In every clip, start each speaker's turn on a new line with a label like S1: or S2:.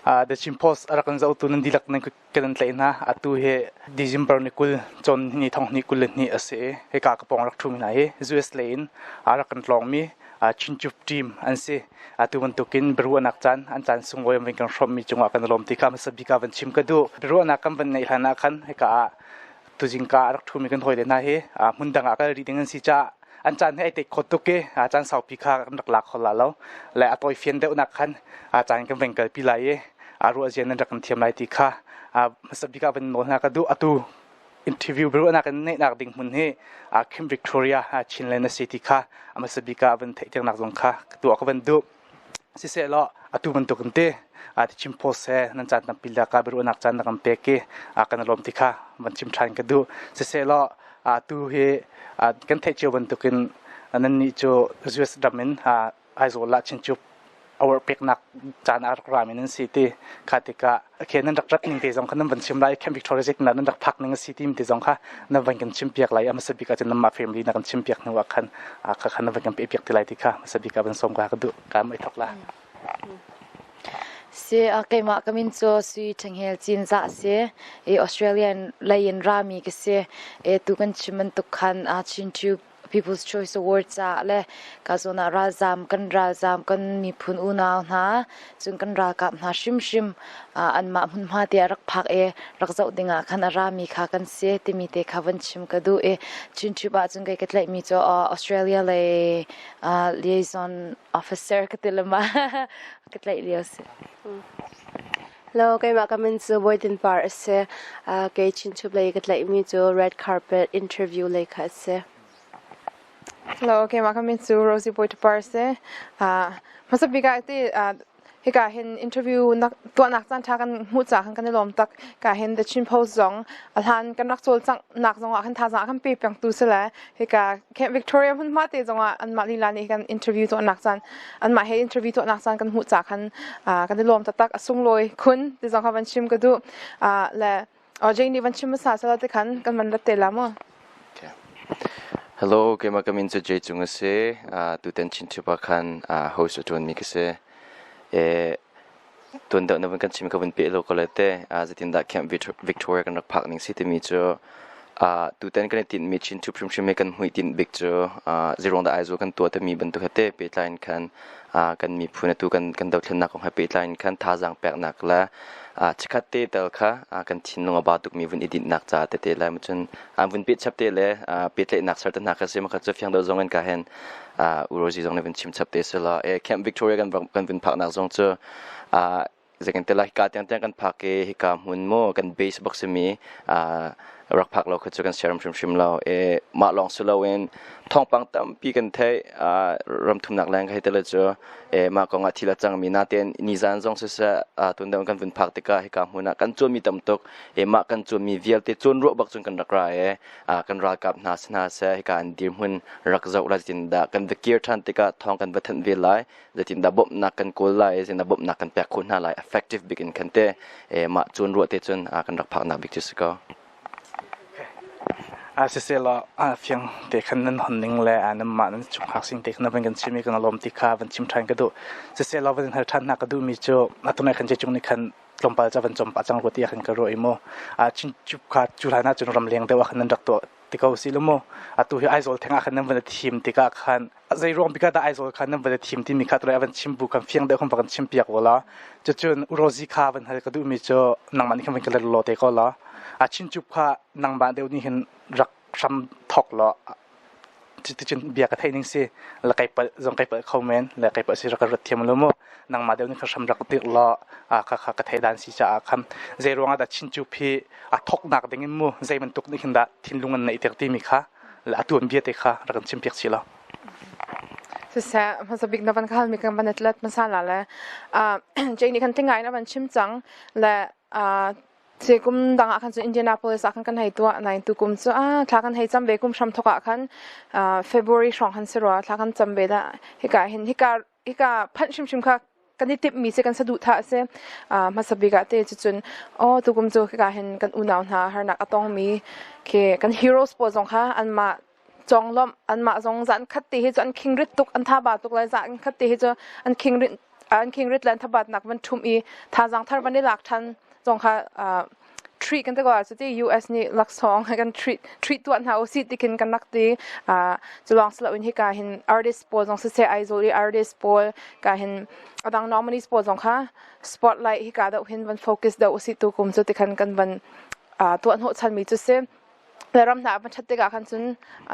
S1: the chimpos arakan za utun dilak nan kelan tlaina atu he December nikul chon ni thong ni kul ni ase he ka ka pong rak thum na he US lane arakan tlong mi Chintube team anse atu bantukin beruanak chan an chan sungoi mengkang from mi chunga kan lom ti kam sabika ban chim kadu beruanak kam ban nei hana khan he ka tujingka rak thum mi kan thoi le na he mundanga ka reading an si cha an chan he te khotuke chan sau pi kha rak lak khola lo le atoi fian de unak khan chan kan bengkal pi lai aru ajen nan rakan thiam lai ti kha sabika ban no na kadu atu interview beruanak kan nei nak ding mun he Kim Victoria Chinlena City kha amasabika ban thaitek nak jong kha tu akban du sise lo atu ban to kante ati chimpos he nan chan tam pila ka beru nak chan nakam peke kan lom tikha ban chim than ka du sise lo atu he kan thai chu ban to kin nan ni chu US damen aizola Chintube our pek nak chan ar ramin city khatika kenan rak ning te jong khanam ban chim lai Kim Victoria jek nan rak phak ning city mi te jong kha na ban kan chim piak lai amasabika chen ma family na kan chim piak na khan kha khan ban kan piak tilai ti kha amasabika ban som ka du ka mai thok la
S2: se akema kamin cho sui thanghel chin za se Australian lain rami ke se tu kan chiman tu khan Chintube People's Choice Awards le kazona razam kan mi phun una na chung kan ra kap na shim an ma mun ma te rak phak rak zau dinga khan ara mi kha kan se ti mi te khawan chim ka du Chintube ba chung kai katlai mi cho Australia le liaison officer katilama katlai lios
S3: Hello, kay makamin sa Boyden Bar se kay Chintube le katlai mi cho red carpet interview le ka se
S4: Hello, okay, makamin su Rosie Boy to Parse. Masabiga ti hika hin interview nak to nak chan tha kan hu cha kan lom tak ka hin the chin post zong alhan kan rak chol chang nak zong kan tha za kan pe pyang tu sela hika Camp Victoria hun ma te zong an ma li la ni kan interview to nak chan an ma he interview to nak chan kan hu cha kan lom tak asung loi kun ti zong ka ban chim ka du le jeni ban chim sa sala te kan man la te la mo
S5: Hello, kay makamin sa Jay Chung se tu ten Chintube kan host atun mi kasi tun daw na ban kan chim ka ban pe lo kolete zatin da Camp Victoria kan rakpak ning city mi cho tu ten kan tin mi Chintube shim kan hui tin big cho zero da aizo kan to ta mi ban tu khate pe line kan mi phuna tu kan daw thna ko ha pe line kan tha jang pek nak la chikate tel kha kan thinung ba tuk mi vun edit nak cha te la mchun vun pit chapte le pit le nak sarta nak se ma kha fyang do zongan ka hen uroji zong ne vun chim chapte se la Camp Victoria kan vun phak nak zong cho zekan te la ka tang kan phak ke hi ka mun mo kan base box mi rak phak lo kha chu kan serum shim lo ma long su lo en thong pang tam pi kan thai ram thum nak lang khai te le cho ma ko nga thila chang mi na ten ni zan zong se sa tun da kan vun phak te ka hi ka huna kan chon mi tam tok ma kan chon mi vial te chon ro bak chun kan rakra kan ra kap na sna se hi ka an dir hun rak zau la tin da kan the care than te ka thong kan bathan ve lai zatin da bob na kan kol lai zin da bob na kan pek khun na lai effective begin kan te ma chon ro te chun kan rak phak na big chis ka
S1: sisela fyang te khan nan honning le anam ma nan chung hak sing te khan ban kan chimi kan lom ti kha ban chim than ka du sisela ban har than na ka du mi cho atuna khan che chung ni khan lom pa cha ban chom pa chang ro ti khan ka ro imo Chintube kha chulana chun ram leng te wa khan nan rak to ti ka usi lomo atu hi aizol thenga khan nan ban thim ti ka khan zai rom bi ka da aizol khan nan ban thim ti mi kha tra ban chim bu kan fyang de khom pa kan chim piak wala chun urozi kha ban har ka du mi cho nang man kham kan lo te ko la Chintube kha nang ba deu ni hin rak sam thok lo chin bia ka thaining se la kai pa jong kai pa comment la kai pa si rak rat thiam lo mo nang ma deu ni kha sam rak ti lo kha ka thai dan si cha kham zai ronga da Chintube phi thok nak ding mo zai man tuk ni hin da thinlungan nei tek ti mi kha la atuan bia te kha rak chim piak si lo
S4: sa masabik na ban khal mi kan banatlat masala le jeni kan tingai na ban chim chang le se kum dang akan chu Indianapolis akan kan hai to 9 tu kum chu thla kan hai cham be kum sham thoka kan February shong han sirwa thla kan cham be da hika phan shim kha kan ni tip mi se kan sadu tha se masabika te chun tu kum chu ka hen kan unaw na har nak atong mi ke kan heroes po jong kha an ma chong lom an ma jong zan khat ti hi chan khingrit tuk an tha ba tuk lai za an khat ti hi chu an khingrit อันคิงริดแลนทบัดนักมันทุ่มอีทาจังทาร์วันได้หลักทันจงค่ะtreat กันตัวสุดที่ US นี่หลักสองให้กัน treat ตัวนั้นเอาสิที่กินกันนักดีจะลองสลับวิธีการเห็น artist sport จงเสียไอโซลี artist sport การเห็นดังน้องมันนี่ sport จงค่ะ spotlight ที่การเดาเห็นวัน focus เดาสิตัวกลุ่มสุดที่กันวันตัวนั้นหัวชันมีจุดเสียแต่รำหน้ามันชัดเจนกันจน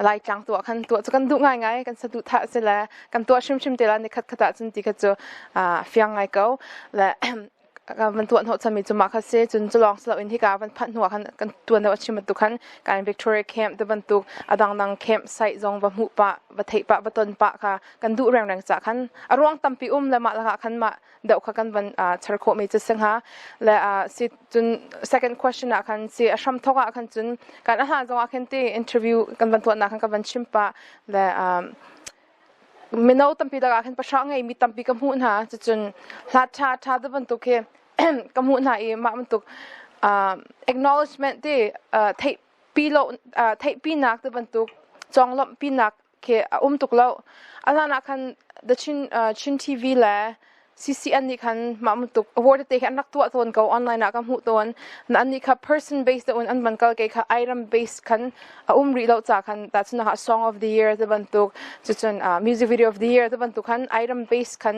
S4: ลายจังตัวกันตัวจะกันดูง่ายๆกันสะดุดท่าเสร็จแล้วกันตัวชิมเตลันในขัดจนที่ก็จะเฟียงง่ายเก่าและมันตัวหัวจะมีจุดมาคัสเซจนจะลองสลับวิธีการมันพันหัวกันตัวในวัชิมันตุกันการ Victoria Camp แต่บรรทุกดัง Camp Site จงบะหุปะบะเทปะบะต้นปะค่ะกันดูแรงจากขันร่วงตั้มปีและมาละค่ะขันมาเดี๋ยวค่ะกันวันชาร์โคมีจะสังหาและสิจน second question ขันสิชัมทอกขันจนการอาหารจงขันที่ interview กันวันตัวนักขันกันวันชิมปะและไม่เอาตั้มปีละขันประชาไงมีตั้มปีกำหุ่นหาจนลาชาแต่บรรทุกกำหุ่นหาเองมาบรรทุกacknowledgement ที่ไทยปีนักแต่บรรทุกจองล้อมปีนักเคตุกแล้วอาจารย์นักขันเดชินทีวีและCCN นี่คันมามันตุก award ที่แค่นักตัวตัวก็ออนไลน์นักกับหูตัวนั่นนี่ค่ะ person based ตัวอันมันก็เกี่ยวกับ item based คันรีเราจากคันแต่ฉันนะคะ song of the year ที่บรรทุกจุดจนmusic video of the year ที่บรรทุกคัน item based คัน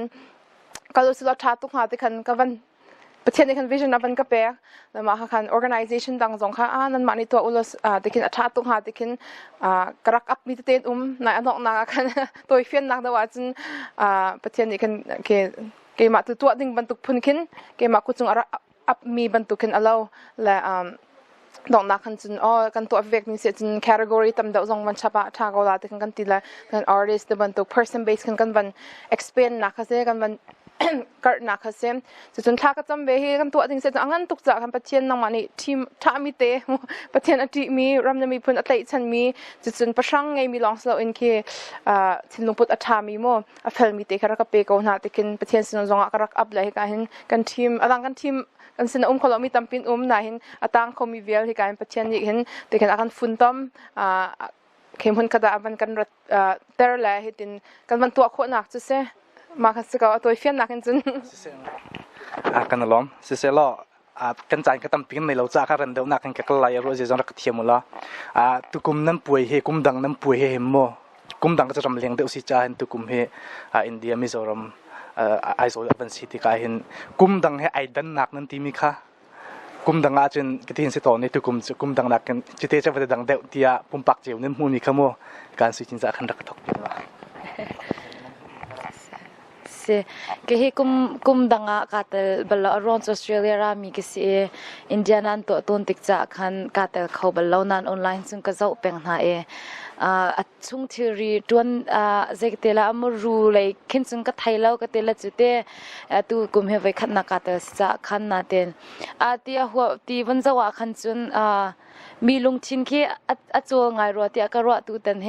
S4: ก็รู้สึกว่าชาตุกหาที่คันก็วันประเทศนี้คัน vision นับเป็นก็เป๊ะแล้วมาคัน organization ต่างๆค่ะนั่นมาในตัวอุลสที่คันชาตุกหาที่คันกระอับมีเต้นในอันนั้นนักคันตัวเฟียนนักแต่ว่าจนประเทศนี้คันเกมาตัวดิ่งบรรทุกพุ่นขึ้นเกมาคุจงอับมีบรรทุกขึ้นเอาและดอกนักขันจนกันตัวเวกนี่เสียจน category ตำเดาจงวันฉบับทางเกาหลีกันตีละกัน artist บรรทุก person based กันวัน expand นักเสียกันวันกัดนักเสียจนท้าก็จำเบให้กันตัวดิ่งเสียจนงั้นตุกจากกันประเทศนังมันนี่ทีมท้ามีเตะประเทศอดีมีรำจะมีพุ่นอัตย์ฉันมีจนประชังไงมีลองสโลอินเคทินลงพุทธธามีโมอเฟลมีเตะกระกับเปกเอาหน้าที่กินประเทศสินจงกระกับเลยกันเห็นกันทีมกันทีมกันสินเขาเรามีตั้มปินน่ะเห็นตั้งเขามีเวลที่การประเทศนี้เห็นแต่กันกันฝุ่นต้มเข้มข้นกระดาษมันกันเตอร์เลยเห็นกันมันตัวโคตรหนักจุดเสียมาคัสก็ตัวเฟียนหนักจน
S1: กันล้อมเสียล้อกันใจก็ตั้มปิ้งในเราจากกันเดิมนักกันก็ไล่รู้จะจงรักเทียมละตุกุมน้ำป่วยเฮกุมดังน้ำป่วยเฮมโมกุมดังก็จะรำเลียงเดือดสิจ้าเห็นตุกุมเฮอินเดียมิโซรัมไอโซลเป็นสิทธิการเห็นกุมดังเฮไอดันนักนั่นที่มีค่ะกุมดังอาจจะกินสิตอนในตุกุมดังนักกันจิตเตจะเป็นดังเดือดที่ปุ่มปักเจียวนั่นมูมีค่ะโมการสุจินจะขันรักทอกเป็นละ
S2: ke he kum danga katel bala around Australia ra mi ke se India nan to ton tik cha khan katel khau balo nan online chung ka zau peng na a chung theory ton zektela amru lai khin chung ka thailau ka tela chute tu kum he vai khatna katel cha khan na ten tia ho ti van zawa khan chunมีลุงชินที่จัวไงรัวที่ก็รัวตูตันเฮ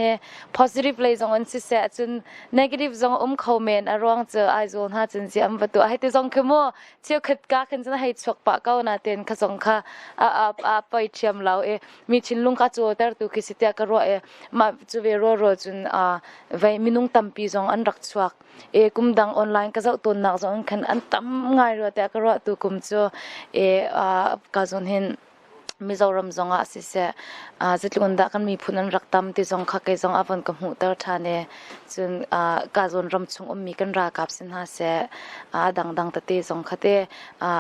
S2: positive เลยจงอันสิเสจน negative จงคอมเมนต์อารมณ์เจอไอโซนหาจนเสียมประตูให้ตัวจงคือมั่วเชี่ยวขัดกาขึ้นจนให้ชกปากเก้านาเต็นขจงค่ะไปเชียมเรามีชินลุงก็จัวแต่ตัวคิดสิเตียก็รัวมาจูเวรัวจนไว้มีนุ่งตั้มปีจงอันรักชวกกุมดังออนไลน์ก็จะตัวนักจงขันอันตั้มไงรัวแต่ก็รัวตัวกุมจัวก็จนเห็นมิโซรัมจงอาศิเสจิตลุนดากันมีพูนันรักตามที่จงขักจงอาวันกับหูเตอร์ทานจนกาจนรำชงมีกันรากับสินหาเสดังตะเตจงขัด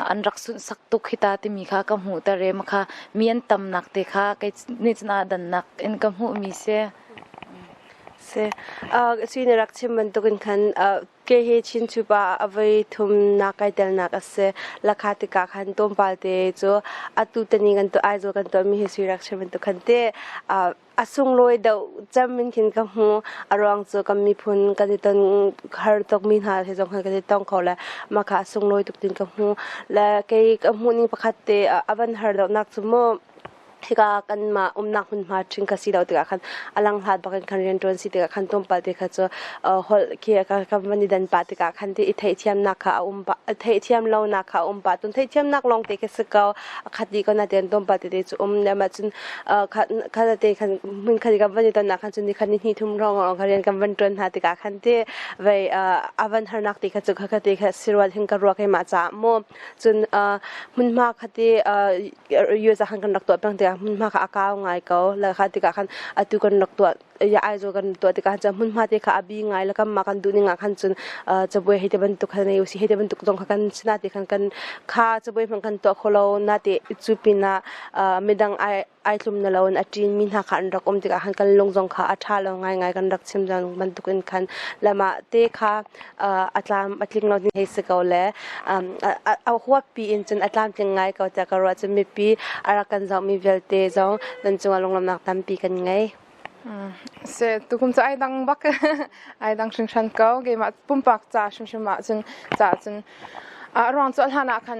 S2: อันรักสุนสักตุกหิตาที่มีข้ากับหูเตอร์เรมค่ะมีอันตำนักเตะค่ะกินิจนาดันนักอินกับหูมีเส
S3: สิ่งรักชิมันตุกันขันเกเฮชินชูบะเอาไว้ทุมนักไอเดลนักเสราคาติกาขันต้มปาเตจูอัตุตันนี้กันตัวไอโซกันตัวมีสิ่งรักชิมันตุกันเตอาสุงลอยเดาจำมันขินกับหูอารมณ์จูกับมีพุนกันที่ต้องฮาร์ตกมีหาที่จงกันที่ต้องเขาและมาขาสุงลอยตุกตินกับหูและเกกับหูนี่ประคัตเตอวันฮาร์ตนักสมม hika kan ma nak hun ma tring ka si daw tika khan alang hat ba kan ren ton si tika khan tom pal tika cho hol ki ka mani dan pa tika khan ti thei thiam nak kha ba thei thiam lo nak kha ba tun thei thiam nak long te ke sakaw khati ko na ten tom pal te chu na ma chun kha te khan mun khari ka mani dan nak khan chun ni khan ni thum rong rong kha ren kam ban ton ha tika khan te vai avan har nak tika chu kha te kha sirwal hin ka ro kai ma cha mo chun mun ma khati yu za han kan rak to pang te mun ma kha akaw ngai ko la kha tika khan atu kan rak to ya ai zo kan to tika cha mun ma te kha abi ngai la kam ma kan du ni nga khan chun chaboi hete ban tu khan yu si hete ban tu jong kha kan sina te khan kan kha chaboi phang kan to kholo na te chupina medang ai tlum na lawon atin min ha khan rak om tika khan kan long jong kha atha lo ngai ngai kan rak chim jang ban tu kan khan lama te kha atlam atling lo ni he se ko le a huwa pi in chun atlam tling ngai ko ta ka ro chum mi pi ara kan zaw mi velte zaw dan chung along lam nak tam pi kan ngai
S4: se tu kum cha ai dang bak ai dang shing shan ko ge ma pum pak cha shim shim ma chun cha chun rong chol hana khan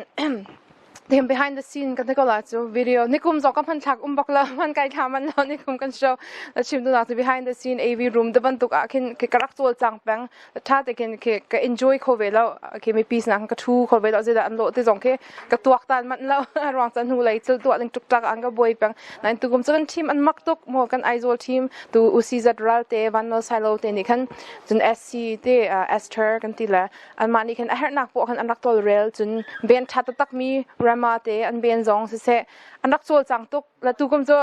S4: them behind the scene kan ko la chu video nikum zo kan thak bak la man kai tha man lo nikum kan show la chim du na behind the scene AV room the ban tuk akin ke karak chol chang pang tha te ken ke enjoy kho ve lo ke mi peace nang ka thu kho ve lo je da an lo te jong ke ka tuak tan man lo rong chan hu lai chul tu ling tuk tak ang ka boy pang nain tu kum chan team an mak tuk mo kan aizol team tu usi zat ral te van no silo te ni kan chun SC te Esther kan ti la an mani kan a her nak po kan an rak tol rel chun ben tha tak mi ma te an ben zong se an rak chol chang tuk la tu kum cho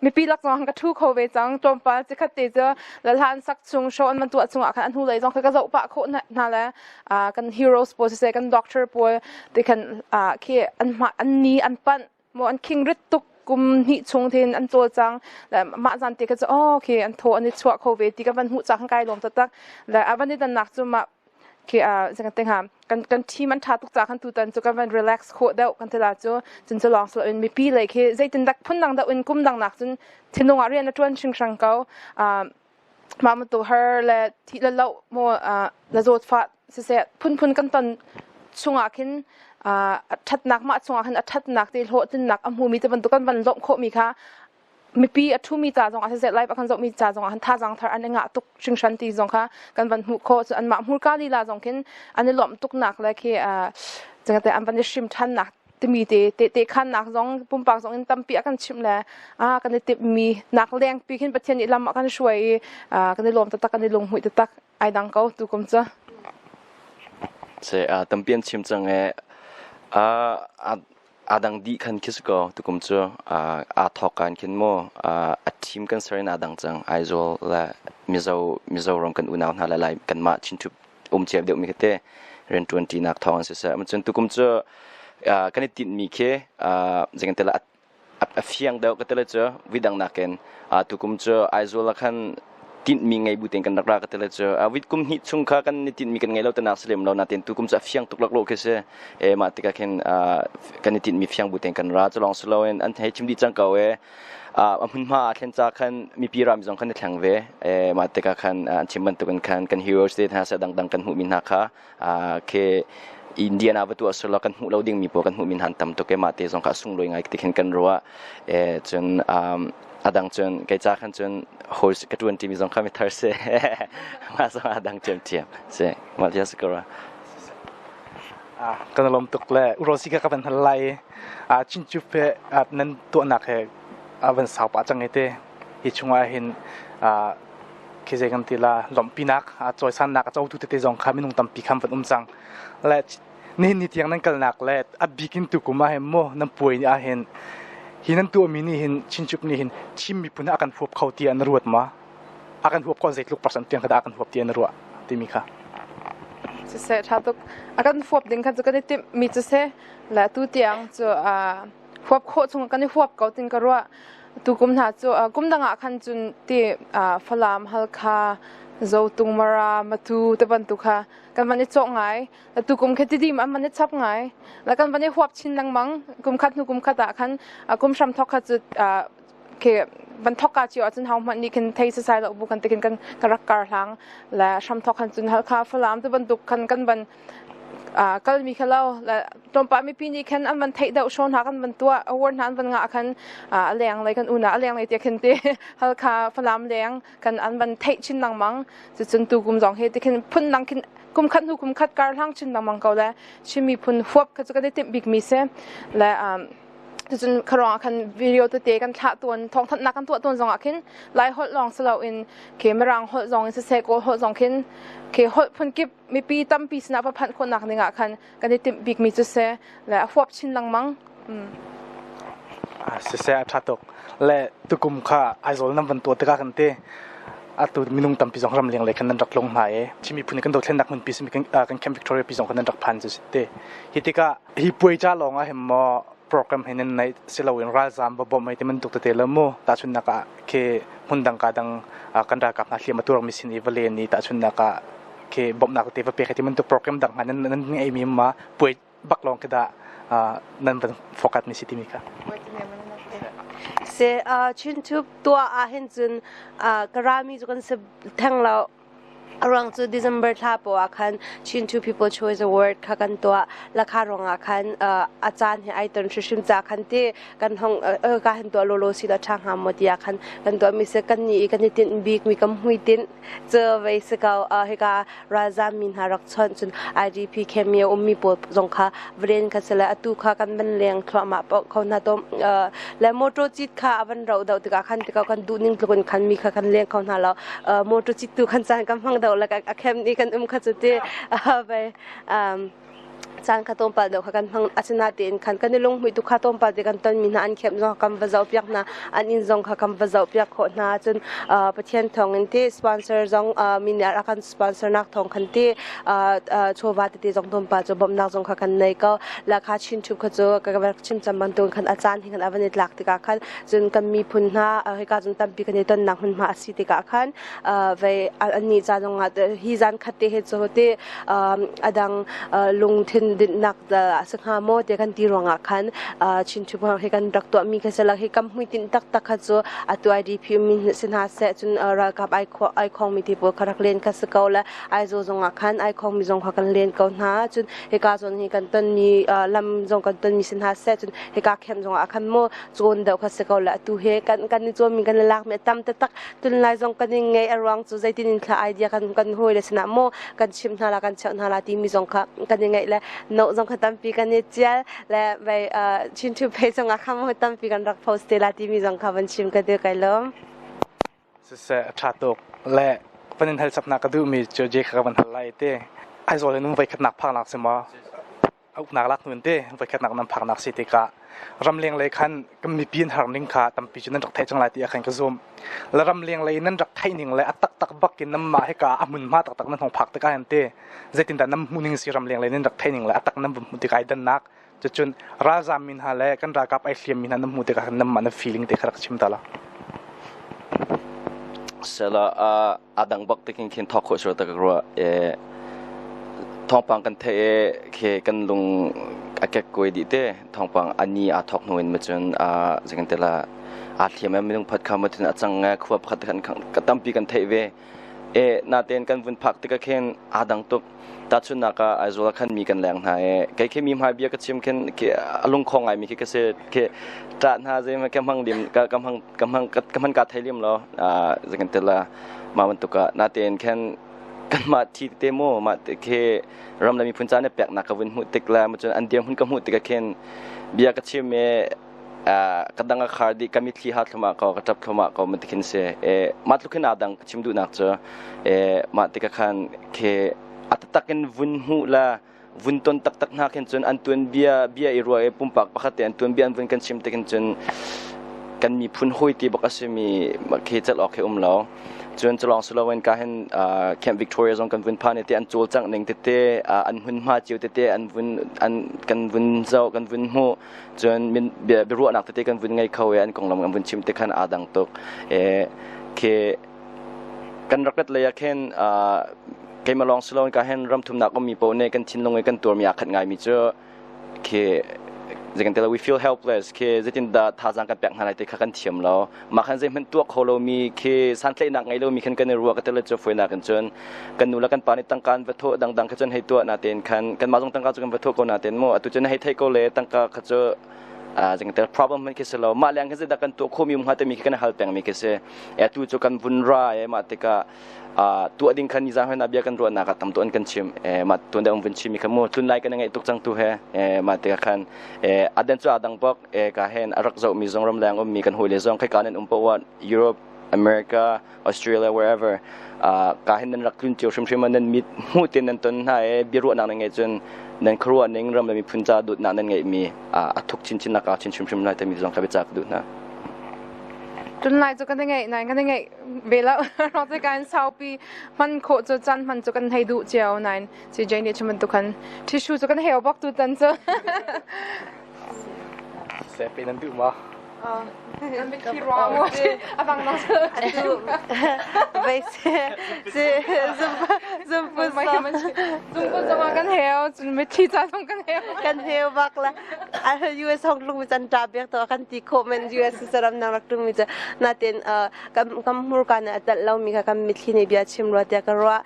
S4: mi pi lak zong ka thu kho ve chang tom pa che khat te cho la han sak chung show an man tu chung khan an hu lai zong ka zo pa kho na la kan heroes po se kan doctor po te kan ke an ni an pan mo an king rit tuk kum hi chung thin an chol chang la ma jan te ka cho okay an tho ani chwa kho ve ti ka ban hu chang kai lom ta tak la avan ni dan nak chu ma ke jang teng ha kan team an tha tuk cha khan tu tan chu kan relax kho deu kan thela chu chun chu long so in mi pi le ke zaitin dak phun dang da in kum dang nak chun thinong a rian a twan sing sang kau ma ma tu her le thi la lo mo la zot fa se phun kan tan chunga khin that nak ma chunga khan a that nak te ho tin nak am hu mi te ban tu kan ban lom kho mi kha mi pi a thu mi cha jong a se live akan zo mi cha jong han tha jang thar an nga tuk sing shan ti jong kha kan ban hu kho an ma hur ka li la jong kin an lom tuk nak la ke jang te an ban shim than nak te mi te khan nak jong pum pak jong in tam pi akan chim la kan te mi nak leng pi khin pathian i lam kan shwai kan lom ta tak kan lung hui ta tak ai dang ko tu kom cha
S5: se tam pian chim chang e adang di khan kis ko tu kum chu thok kan kin mo a team kan sarin adang chang aizol la mizo rom kan unaw na la lai kan ma Chintube chep deu mi kete ren 20 nak thong se sa machun tu kum chu kan tin mi ke jeng tela a fiang deu ka tela chu widang naken tu kum chu aizol khan tin mi ngai bu teng kan rak ka tele cho wit kum hi chung kha kan ni tin mi kan ngai lo ta na slem lo na ten tu kum cha fiang tuk lak lo ke se e ma tika ken kan ni tin mi fiang bu teng kan ra chlong slow en an thai chim di chang ka we mun ma thlen cha khan mi pi ram jong kan thlang ve e ma tika khan chimban tu kan heroes te tha sa dang kan hu min ha kha ke Indian ava tu asolo kan hu lo ding mi po kan hu min han tam to ke ma te jong kha sung loi ngai ti kan roa e chun adang chun kai cha khan chun horse ka 20 mi jong kha mi thar se ma so adang chem tiam se ma tia skora
S1: kan lom tuk le urosi ka ban halai Chintube nan tu nak he avan sa pa chang ete hi chunga hin ke je kan tila lom pinak choi san nak chau tu te jong kha minung tam pi kham pan chang le ni tiang nan kal nak le bikin tu kuma he mo nam poi ni a hen hinan tu mi ni hin Chintube ni hin chim mi puna akan huap khau ti an ruat ma akan huap ko zaitluk percent tiang kada akan huap ti an ruwa ti mi kha
S4: se tha tuk akan huap ding kha chu kan ti mi chu se la tu tiang chu huap kho chung kan huap kau tin ka ruwa tu kum na chu kum danga khan chun ti falam halkha zo tungmara matu te ban tu kha kan mani chok ngai la tu kum kheti di man mani chap ngai la kan mani huap chin lang mang kum khat nu kum khata khan kum sham thok kha chu ke ban thok ka chi achun haw man ni kan thei sa sai lo bu kan te kan karak kar hlang la sham thok khan chun halkha falam te ban tu kan ban ก็มีแค่เราและตรงปะมีปีนี้แค่อันมันเทเดาชนหากันมันตัวอวอร์นั้นมันงะกันแรงอะไรกันอุ่นแรงอะไรเดียกันเตะฮัลคาพลามแรงกันอันมันเทชินนังมังจะจนตูกุมจองเฮติกันพุ่นนังกินกุมคัดหูกุมคัดการทั้งชินนังมังเขาแล้วชิมีพุ่นฟวบเขาจะก็ได้เต็มบิ๊กมิเซและจนครองกันวิดีโอตัวเตะกันท่าตัวท้องทัดนักกันตัวจงอาคินไล่ฮอตลองสลาวอินเคมรังฮอตจงอินเซโกฮอตจงคินเคฮอตพันกิบมีปีตั้มปีสนาพันคนนักหนึ่งอ่ะกันกันได้ติดบิ๊กมิจุเซและฟวบชินลังมัง
S1: เสียชัดตกและตุกุมข้าไอโซลน้ำวันตัวตะกันเตตุมินุงตั้มปีสองรำเลียงเลยกันนั่นรักลงไหนที่มีพูนกันโดดเล่นนักมันปีสมีกันแคมป์วิกตอเรียปีสองกันนั่นรักพันจุดเตฮิติกาฮิป่วยจ้าลงอ่ะเห็นมอโปรแกรมเห็นในเซลล์วินราซามบบไม่ที่มันตุกตะเตลโมแต่ชุนนักเคหุ่นดังกังกันรักกับนักเรียนมาตัวมิสินอีเวเลนี่แต่ชุนนักเคบบนักเตะเปที่มันตุกโปรแกรมดังนั้นไอ้มีมาป่วยบักลงก็ได้นั่นเป็นโฟกัสมิสิติมิกา
S3: เสียชินทูบตัวเห็นจนกรามีจุกันเสทั้งเราaround to December ท่าปว่าคัน Chintube People Choice Award ค่ะกันตัวราคารองคันอาจารย์ให้ไอตอนชิมจากคันที่กันห้องการตัวโลโลสิดาช่างหามดยาคันกันตัวมีเสกันนี้กันตินบีกมีกำหุยตินเจอไว้สกาวเฮการาซามินหารักชนจน IDP เคมีมีปวดจงค่ะเวรกันเสละตุค่ะกันบันเลียงทว่ามาปเขาหน้าตัวและโมโตจิตค่ะวันเราเดาติกาคันติกากันดูนิ่งตัวคันมีค่ะกันเลียงเขาหน้าเราโมโตจิตตุคันจานกำลังแล้วก็แคมนี้กันขัดจุดที่ไปจานข้าวต้มปลาเดี๋ยวกันพังอาชนาเตียนขันกันในลงมือตุกข้าวต้มปลาเดี๋ยวกันตอนมีนาอันเข้มจงคำว่าจะเปียกนะอันอินจงคำว่าจะเปียกคนนะจนประเทศทองที่สปอนเซอร์จงมีเนี่ยรักกันสปอนเซอร์นักทองคันที่โชว์วัดที่จงต้มปลาจะบ่มนักจงกันในก็ราคาชินชุบเขาจะกันแบบชิมจำบันตุนขันอาจารย์ที่ขันอวันนี้หลักติกาขันจนกันมีพุนหน้าให้การจงตั้มปีกันในต้นนักหุ่นมาสิติกาขันไปอันนี้จะจงฮิจันขัดที่เหตุโจที่อดังลงทุนดินนักสังหารโมเดกันตีรองคันชินชุบให้กันรักตัวมีแค่สลักให้กำหุยตินตักตักขัดโจตัว IDP มีสินหาเสจนรักกับไอคองมีที่ปวดคารักเลียนคัสเกาและไอโจจงคันไอคองมีจงกันเลียนเกาหน้าจนให้การจนให้กันต้นมีลำจงกันต้นมีสินหาเสจนให้การเข้มจงคันโมจนเดาคัสเกาและตัวให้กันนี่จนมีกันลักเมตัมตักตุนไลจงกันยังไงรองจนใจตินินคลาไอเดียกันห้วยเลสนาโมกันชิมนาลากันเชนาลาที่มีจงกันยังไงและโนจงตั้มปีกันเนี่ยเจ้าและไปชินทูเพย์จงอาคำว่าตั้มปีกันรักโพสต์เตลาที่มีจงคำวันชิมกันเดียวกันล้อม
S1: เสียชัดตกและประเด็นที่สับนักก็ดูมีเจอเจคกับวันทันไล่เต้ไอ้ส่วนนึงไปขัดหนักพักหนักเสมอเอาหนักรักนู่นเต้ไปขัดหนักนำพักหนักสิติกะรำเลียงเลยคันก็มีปีนหางนิ่งขาตั้มปีจนนั้นรักไทยจังไรที่อาคันก็ซูมแล้วรำเลียงเลยนั้นรักไทยนิ่งเลยตักบักกินน้ำมาให้กะอามุนมาตักนั้นของผักตะการเต้ใจตินแต่น้ำมุนิงสิรำเลียงเลยนั้นรักไทยนิ่งเลยตักน้ำมุติกายดันนักจนราซามินฮาเลกันรักกับไอเลียมมินน้ำมุติกายน้ำมันฟีลิ่งเตะขรักชิมตาละ
S5: เสร็จแล้วดังบักตะกินทอกโคชตะกรัวทองปังกันเทเคกันลงอาแกกวยดีเต้ทองปังอันนี้ทอกหน่วยมาจนจังกันแต่ละเทียมไม่ต้องพัดคำมาถึงจังขวบพัดกันกระตั้มปีกันเทเวนาเตียนกันวุ่นพักติกะเคนดังตุกตัดชุนนักไอโซลคันมีกันแรงหายแค่มีมาเบียก็ชิมเคนลงคงไอมีแค่เสแค่จัดหาเจมาแค่พังดิมกำพังกัดไทยลิมแล้วจังกันแต่ละมาวันตุกนาเตียนแค่กันมาที่เตโมมาแค่รำลามีพุนจานเนี่ยแปลกนักกับวุ่นหุติกแล้วมาจนอันเดียมหุ่นกับหุติกะเคนเบียก็ชิมกระดังอาคาดีกามิทลีฮัตลมาก็กระจับลมาก็มันติกินเสมาตุกินดังชิมดูนักเจอมาติกะคันเคอัตตักกันวุ่นหูละวุ่นต้นตักนักกันจนอันตัวเบียอีรัวปุ่มปากปกติอันตัวเบียวุ่นกันชิมติกันจนกันมีพุนหุยตีบอกว่าจะมีเคจัดออกเคแล้วจนจะลองสโลเวนการเห็นแคมป์วิกตอเรียจงกันวุ่นพาเนี่ยอันโจลจังหนึ่งเตะอันหุ่นมาจิวเตะอันวุ่นอันกันวุ่นเจ้ากันวุ่นหูจนมีเบียรัวนักเตะกันวุ่นไงเขาอันกองลำกันวุ่นชิมเตะขันดังตกเคกันรักเล็ดเลยแค่เคมาลองสโลว์การเห็นรำทุ่มหนักก็มีโปรเนกันชินลงไว้กันตัวมีอาขัดง่ายมีเจอเค Zikan tela we feel helpless ke zitin da thazang kan pek halai te khakan thiam lo ma khan zem hen tuak kholo mi ke santle nak ngai lo mi khan kan ruwa ka tela cho foina kan chon kan nula kan pani tangkan vetho dang dang ka chon hei tu na ten khan kan ma jong tangka chu kan vetho ko na ten mo atu chen hei thai ko le tangka kha cho zikan tela problem man ke se lo ma lang ke da kan tu khomi um ha te mi kan hal peng mi ke se atu chu kan vunra e ma te ka tu ading khan nizam hen abia kan ro na ka tam to an kan chim ma tu da um vun chim mi khamo tun lai kan ngai tuk chang tu he ma te khan adan chu adang bok ka hen arak zo mi zong ram lang mi kan hoi le zong khai kan um po wat Europe America Australia wherever ka hen nan rak tun chiu shim shim nan mit mu tin nan ton ha biru na ngai chun nan khruwa ning ram mi phuncha dut na nan ngai mi athuk chin chin na ka chin shim shim lai te mi zong ka be chak du na
S4: Tun lai chu kan ngai nai kan ngai vela ro te kan sau pi man kho chu chan man chu kan hei du chiao nai si jai ni chman tu kan tissue chu kan heo bak tu tan chu
S1: sẽ bị nâng tự mà
S4: an be ki ro mo abang na
S3: tu vai se zum
S4: mai ka man zum ko zama kan heo chun me thi cha thong kan heo
S3: bak la US hong lu chan ta bek to kan ti comment US saram nang rak tu mi cha na ten kam mur kan atal law mi ka kam mit khini bia chim ro ta ka ro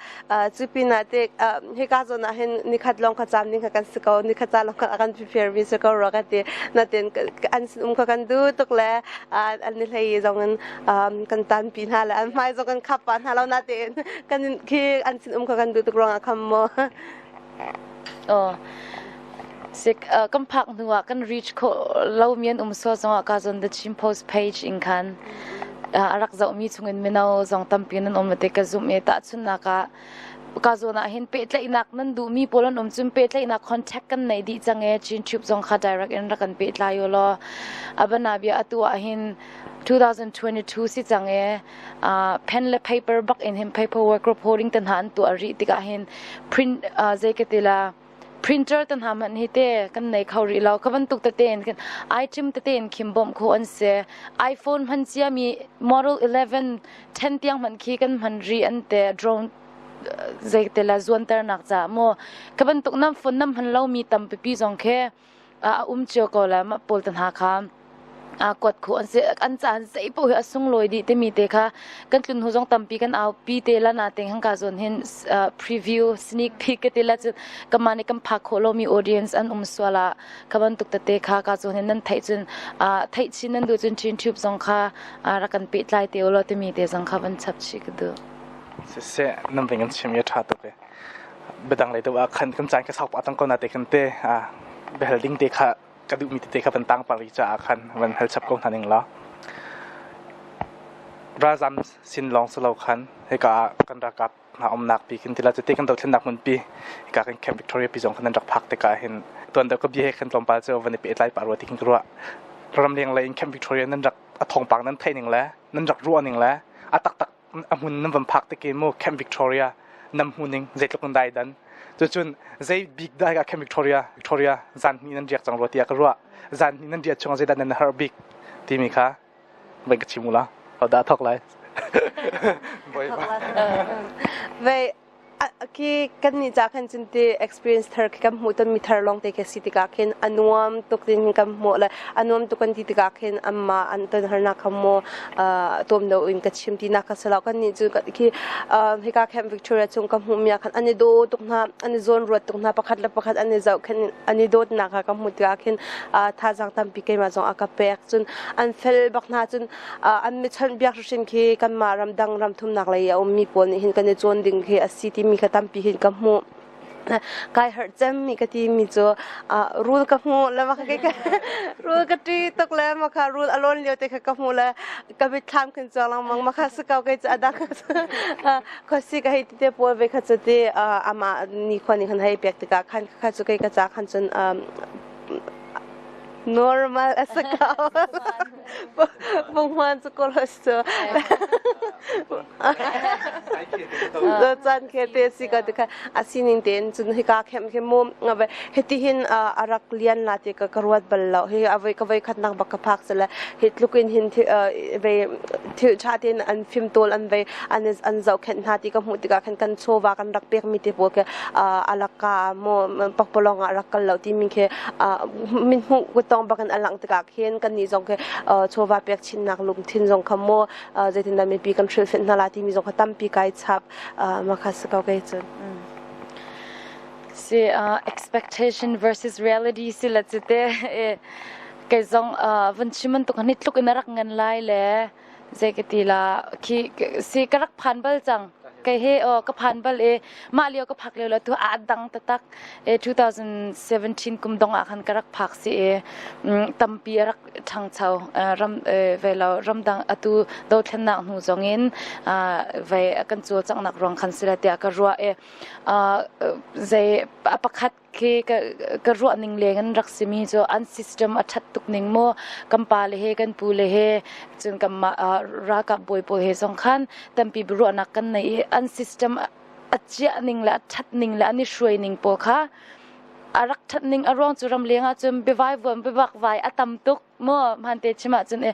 S3: chupi na te he ka zo na hen ni khat long kha cham ni ka kan sikau ni kha cha long ka kan prepare vi se ka ro ka te na ten an ka kan du tok la an ni lei zong an kan tan pin ha la an mai zo kan khap pan ha law na ten kan ki an sin ka kan du tok rong a kham mo
S2: Sik kampak nuwa kan reach ko lau mian so zong ka zon the chim post page in kan arak zau mi chungin minau zong tampin an te ka zoom e ta chun na ka zona hin pe tlai nak nan du mi polan chum pe tlai nak contact kan nei di change Chintube zong kha direct in rakan pe tlai yo lo abana bia atu a hin 2022 si change pen le paper bak in him paperwork reporting tan han tu ari tika hin print zeketila printer tan haman hite kan nei khawri law kaban tuk ta ten kan item ta ten khimbom kho an se iPhone man chia mi model 11 10 tiang man khi kan man ri an te drone zektela zon tar nak cha mo kaban tuk nam phone nam han law mi tam pi jong khe cho ko la ma pol tan ha kha kot khu an se an chan sei po asung loi di te mi te kha kan tlun hojong tampi kan au pi te la na teng hang ka zon hin preview sneak peek te la chu kamani kam pha kholo mi audience an swala kaban tuk te kha ka zon hin nan thai chun thai chin nan du chun Chintube zong kha ra kan pe tlai te lo te mi te zong kha ban chap chi ku du
S1: sẽ nằm với những chuyện như thế thôi bây giờ lại tôi khăn cầm trái cái sau bắt tăng con là để khăn tê bây giờ đinh tê khá cái đủ mít tê khá phần tăng parí cho khăn vẫn hơi chấp công thành hình đó ra dám xin lòng số lâu khăn hay cả căn ra cặp là ông nạc bị kinh tế là tê căn đầu thiên nạc muốn bị cả cái camp Victoria bị giống khăn đặt phạc tê cả hiện tuần đầu có bị khăn lồng bao giờ vẫn bị lại bảo rồi thì kinh rùa rầm liang lại camp Victoria nên đặt thòng bạc nên thay hình lá nên đặt rùa hình lá tắc tắcหุ่นน้ำวันพักตะกี้โม่แคมป์วิกตอเรียน้ำหุ่นนึงเจ็ดลูกคนได้ดันจนเจ็ดบิ๊กได้กับแคมป์วิกตอเรียจันนี่นั่นเรียกจังรถเตียกรัวจันนี่นั่นเรียกช่วงเจ็ดดันนั่นฮาร์บิกที่มีค่ะไปกับชิมูละเราได้ทอกไร
S3: ไปki kan ni ja khan chin te experience thar kam mu tan mi thar long te ke city ka khen anuam tok tin kam mo la anuam to kan ti ka khen amma an tan har na kham mo tom do in ka chim ti na ka sala kan ni chu ka ki he ka Camp Victoria chung kam mu mya khan ani do tok na ani zone road tok na pakhat la pakhat ani zau khan ani do na ka kam mu ka khen tha jang tam pi ke ma jong aka pek chun an fel bak na chun an mi chan biak shin ki kan ma ram dang ram thum nak lai ya mi pol ni hin kan ni chon ding ke a city mi khatam pi hin kam mu kai hurt jam mi ka ti mi cho rule ka mu la ma ka rule ka ti tok la ma kha rule alone leo te ka mu la ka bi tham kan cho lang mang ma kha sa ka cha da ka si ka hi te po ve kha te ama ni khoni khan hai pek te ka khan kha chu kai ka cha khan chun normal as a cow pangwan sa kolesto chan ke te si ka dekha asinin ten chun hi ka khem khem mom ngabe heti hin arak lian la te ka karwat ballo he avai ka vai khatnak bak ka phak sala hit lukin hin ve thi chatin an film tol an ve an zau khen na ti ka mu ti ka khan kan chowa kan rak pek mi te po ke alaka mo pakpolong arak kal lo ti min khe min hu ตองบักันอลังตะกากเห็นกันนี่จงเคโชวาเปียกชินนักลุงทินจงขโมเจตินดามีปีกันทริลเฟนนาลาที่มีจงขตั้มปีไกชับมาคัสเกาไกจน
S2: สิexpectation versus reality สิละจิเตไกจงวันชิมันตุกันนิดลุกอินรักเงินไล่แลเจกติลาคีสิกรักพันบัลจังไกเฮก็พันบัลมาเลียวก็พักเลียวแล้วตัวอาดังตะตัก2017กุมดงอาคันกรักพักสิตัมปีรักทางเชารำเวลารำดังอตูดาวเทนนักหูจงอินเวกันจัวจังนักรองคันสิละเตียกรัวเจประคัดกรัวนิ่งเลงันรักสิมีจอันซิสเต็มอัชัดตุกนิ่งโมกัมปาเลเฮกันปูเลเฮจนกัมรักบอยปูเฮสองคันตัมปีบรัวนักกันในอันซิสเต็มอัจฉริยะนิ่งและอัชัดนิ่งและอันนี้ช่วยนิ่งปูค่ะอารักชัดนิ่งอารมณ์จุรำเลียงจนไปไหววนไปบักไหวอัตัมตุกโมมันเตชิมาจน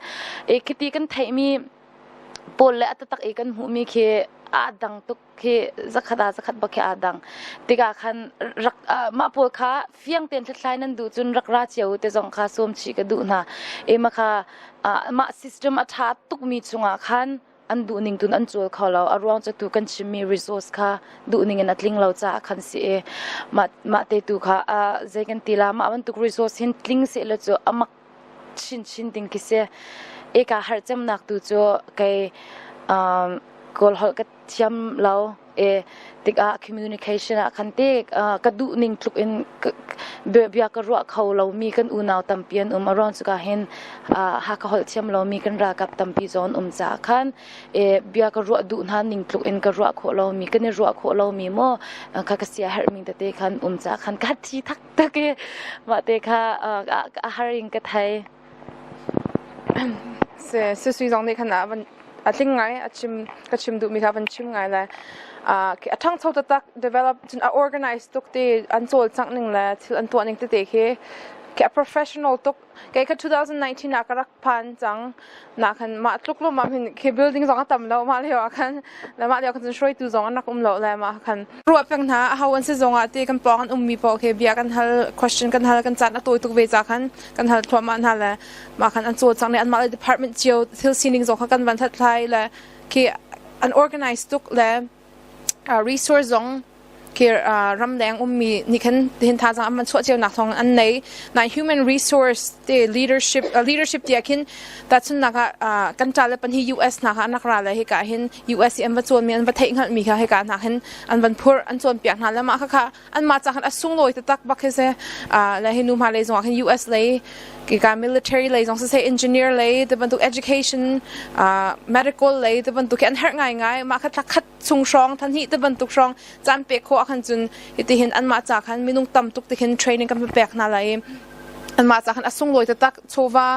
S2: คิดตีกันไทยมีปูและอัตตักกันหูมีเคอาดังตุกเคสักขดาสักขดบักเคอาดังติกาคันรักมาปูค่ะเฟียงเตียนทัดลายนั้นดูจนรักราเจียวแต่จงค่ะสวมชีกดูนะมาค่ะมาซิสเต็มอัฐาตุกมีจงคันอันดูนิ่งตุนอันจูเขาเราอารมณ์จะตุกันชิมีรีซอสค่ะดูนิ่งนัดลิงเราจะคันสิมาเตตุค่ะเจกันตีลามามันตุกรีซอสเห็นลิงเสแล้วจะมักชินติงกิเสกาหาจำนักดูจะไกกอลฮอลกัดเทียมเราติกcommunication คันติกระดูนิ่งทุกอินเบียกรัวเขาเรามีกันอุณาวตัมเปียนอารอนสุกาเห็นหากฮอลเทียมเรามีกันรากับตัมปีจอนจากคันเบียกรัวดูนั้นนิ่งทุกอินกรัวเขาเรามีกันรัวเขาเรามีโมคักเสียหามิงตะคันจากคันกัดที่ทักตะเกมาเตค่ะหาริงกะไทย
S4: สุดๆตรงนี้ขนาดวันจริงไงชิมดูมีค่ะวันชิมไงเลยทั้งเท่าตัก develop จน organize ตุกที่อันโซลสักหนึ่งเลยที่อันตัวหนึ่งที่เด็กแค่ professional ตุกแค่2019นักรักพันจังนักขันมาตุกลุ่มมาเป็นแค่ building สองต่ำแล้วมาเลี้ยวกันแล้วมาเลี้ยวกันจะช่วยตัวสองนักเราเลยมาขันรวบเป็นหาเขาวันที่สองที่กันปองกันมีพอแค่เบียกันฮัล question กันฮัลกันจัดตัวตุกเวจากกันฮัลทั่วมันฮัลเลยมาขันอันโซลจังในอันมาเลย department เจียวที่ซีนิ่งสองกันวันทัดไทยเลยแค่อัน organize ตุกเลยresource จงคือรำแดงมีนี่คันเห็นท่าจังมันช่วยเจียวหนักทองอันไหนใน human resource ที่ leadership ที่คิดแต่ฉันนักกันจ่าเลยเป็นที่ US นะคะนักราเลยให้การเห็น US อันบัดส่วนมีอันบัดเทงหันมีค่ะให้การนักเห็นอันบัดพูดอันส่วนเปียกหันแล้วมาค่ะอันมาจากอันสุ่งลอยตักบักเซ่แล้วเห็นนูมาเลยจงเห็น US เลยการ military เลยจงเซ่ engineer เลยแต่บรรทุก education medical เลยแต่บรรทุกอันหาง่ายมาคัดสุ่งช่องทันทีแต่บรรทุกช่องจานเปียกโคขันจนที่เห็นอันมาจากขันมีนุ่งต่ำตุกที่เห็น training กันเปียกนั่นเลยอันมาจากขันอัดสุ่งลอยตักโชว่า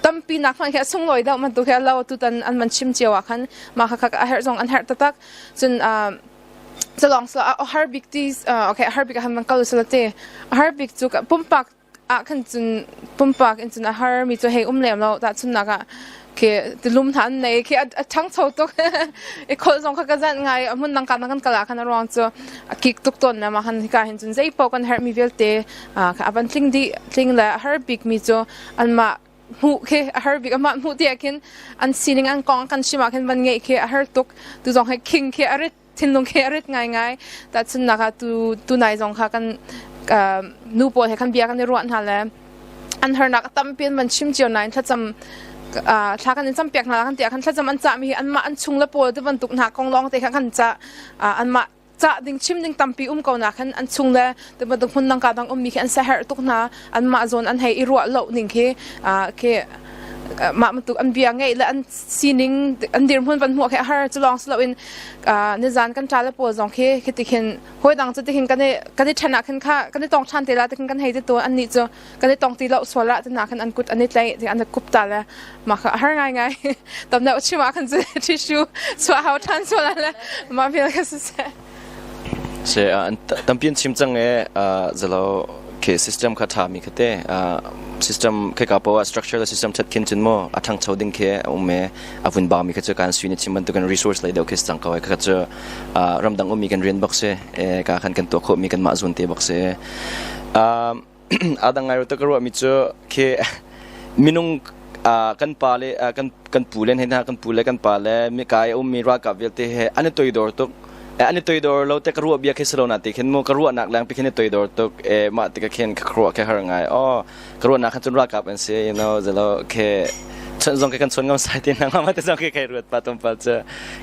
S4: ตั้มปีนักมันแค่สุ่งลอยแล้วมันตุกแค่เราตุตันอันมันชิมเจียวขันมาค่ะอันหาจงอันหาตักจนจะลองสละฮาร์บิกที่โอเคฮาร์บิกให้มันก็รู้สึกที่ฮาร์บิกจุกปุ่มปากขันจนปุ่มปากจนฮาร์มีจะให้เหลวเราแต่จนนักคือติลุมทันในคือทั้งโซ่ตุกคนสองข้าก็จะไงมันนั่งกันกะลาขันรองจะกิกตุกต้นนะมาขันที่การเห็นจนใจปอกันฮาร์มีเวลเตค่ะบันทิ้งดีทิ้งแล้วฮาร์บิกมีจะอันมาหูคือฮาร์บิกอันมาหูเดียกินอันซีนิงอันกองกันชิมาขันบันไงคือฮาร์ตุกดูสองให้คิงคืออะไรทิ้งลงคืออะไรง่ายแต่จนนักตูนายสองข้ากันนูปวดให้ขันเบียกันในรวนทันแล้วอันเธอนักตั้มเปลี่ยนมันชิมเจียวนายถ้าจำถ้ากันจำเปียกนากันเตียกันถ้าจำอันจะมีอันมาอันชุงและปวดที่บรรทุกหนักกองร้องเตะกันจะอันมาจะดิ่งชิมดิ่งตั้มปีก่อนนะกันอันชุงและที่บรรทุกคนดังการดังมีแค่อันเสหตุกนะอันมาโซนอันให้อิรัวเหล่าดิ่งคือมามันตุกอันเบียงไงและอันซีนิงอันเดียร์พูนบันหัวแค่ฮาร์จะลองสลับเป็นในจานกันจ่าและปวดสองคือติขินห้อยดังจะติขินกันได้ชนะขึ้นค่ะกันได้ตองชันตีละติขินกันให้ตัวอันนี้จะกันได้ตองตีละสวละจะหนักกันอันกุดอันนี้ใจที่อันกุบตาแล้วมาค่ะฮาร์ง่ายตำแหน่งชิมากันจะทิชชูสวะเขาชันสวละแล้วมาเพียงแค่เสีย
S5: ใช่ตั้มเปลี่ยนชิมจังจะเราคือ system คาถามีแค่ system แค่กับว่า structure และ system ชัดขึ้นจนมั่วทั้งชาวดิ้งแค่อาวุธบามีแค่การสวินิชิมันตัวกัน resource เลยเดียวแค่สังกัดแค่รำดังมีกันเรียนบักเซ่การขันกันตัวโคมีกันมาจุนเตบักเซ่ adang ngai to karu mi chu ke minung kan pa le kan pulen he na kan pule kan pa le mi kai mi ra ka vel te he ani toidor to ani toidor lo te karu bia ke selo na te khen mo karu nak lang pi khen toidor to ma te ka khen karu ke har ngai karu nak khan chun ra ka an se zelo ke chon zong ke kan chon ngam sai te nang ma te zong ke kai ruat pa tom pa cha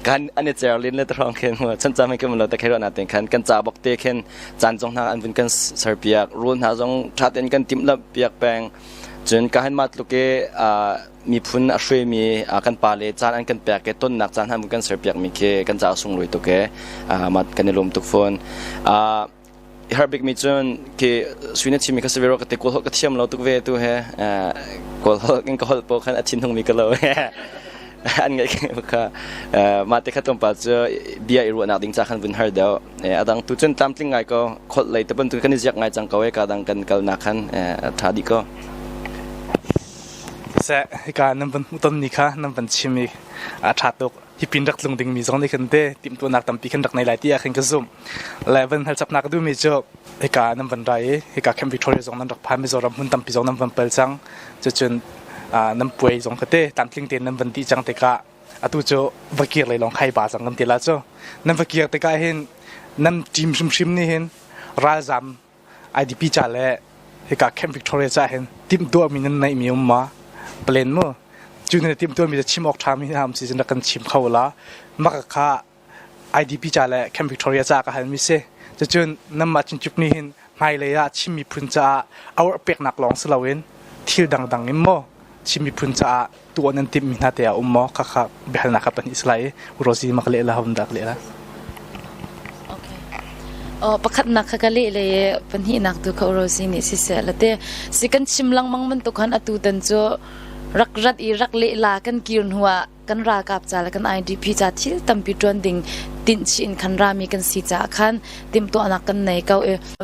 S5: kan ani cherlin le trong khen mo chan cha me ke mo lo te karu na te khan kan cha bok te khen chan jong na an vin kan sar piak run ha jong that en kan tim la piak pengจนการมาตุกเกมีพุนอาช่วยมีกันปาเลจานอันกันแปลกต้นนักจานให้มันกันเสียเปียกมีเคกันจะส่งลุยตุกเกมากันในลมตุกฟอนฮาร์บิกมีจนเคสวินชิมีก็เสวยรกติกอลก็เชื่อมเราตุกเวตุเฮกอลกันกอลโปกันชินทงมีกันเลยอันไงก็มาเตะขัดตรงปัจจุเบียร์รัวนักดิ้งจากขันวินฮาร์เดลดังตุจนตามทิ้งไงก็ขดเลยแต่บนตุกันนี่จากไงจังก็เวกาดังกันกัลนักขันท่าดีก็
S1: เสกการนำเป็นต้นนี้ค่ะนำเป็นชิมิชาตุกที่ปินรักลงดิ่งมีสองในคันเต้ติมตัวนักตั้มปีขันรักในหลายที่อาขันกระซุ่มและเป็นฮัลจับนักดูมีเจอการนำเป็นไรการแคมป์วิกตอเรียสองนั้นรักพายมีสองรำหุ่นตั้มปีสองนำเป็นเปิลซังจนน้ำป่วยสองกเต้ตามทิ้งเต้นน้ำเป็นที่จังเตกะตัวเจ้าวักเกียร์เลยลองไข่บาสังกันเตล่าเจ้าน้ำวักเกียร์เตกะเห็นน้ำจิมชิมนี่เห็นราซัมIDP จ่าเล่การแคมป์วิกตอเรียจ่าเห็นติมตัวมีนั่นในมีมาเปลี่ยนมั้งจุดในทีมตัวมีแต่ชิมออกทางมีทำสิ่งนักการชิมเข้าละมักค่า IDP จ่าและแคมป์วิกตอเรียจ่าก็เห็นมิเซ่จะจนน้ำมาจินจุบนี่เห็นไม่เลยอะชิมมีพื้นจ่าเอาเปียกหนักลองสลาเวนที่ดังๆนี่มั้งชิมมีพื้นจ่าตัวนั้นทีมมีหน้าเดียวมั้งค่ะเบลนักเป็นอิสราเอลอุรสีมักเละละหุ่นดักเละละ
S2: ประคัดนักขกะเลเลยปัญหานักตัวเขาโรซินี่สิเสละเต้สิกันชิมลังมังมันตุกันอตูตันโจรักรัดอีรักเละลากันกินหัวกันรากับจ่าและกัน IDP จ่าที่ตั้มปีจวนดิ่งตินชินคันรามีกันสีจ่าคันติมตัวนักกันไหนเกา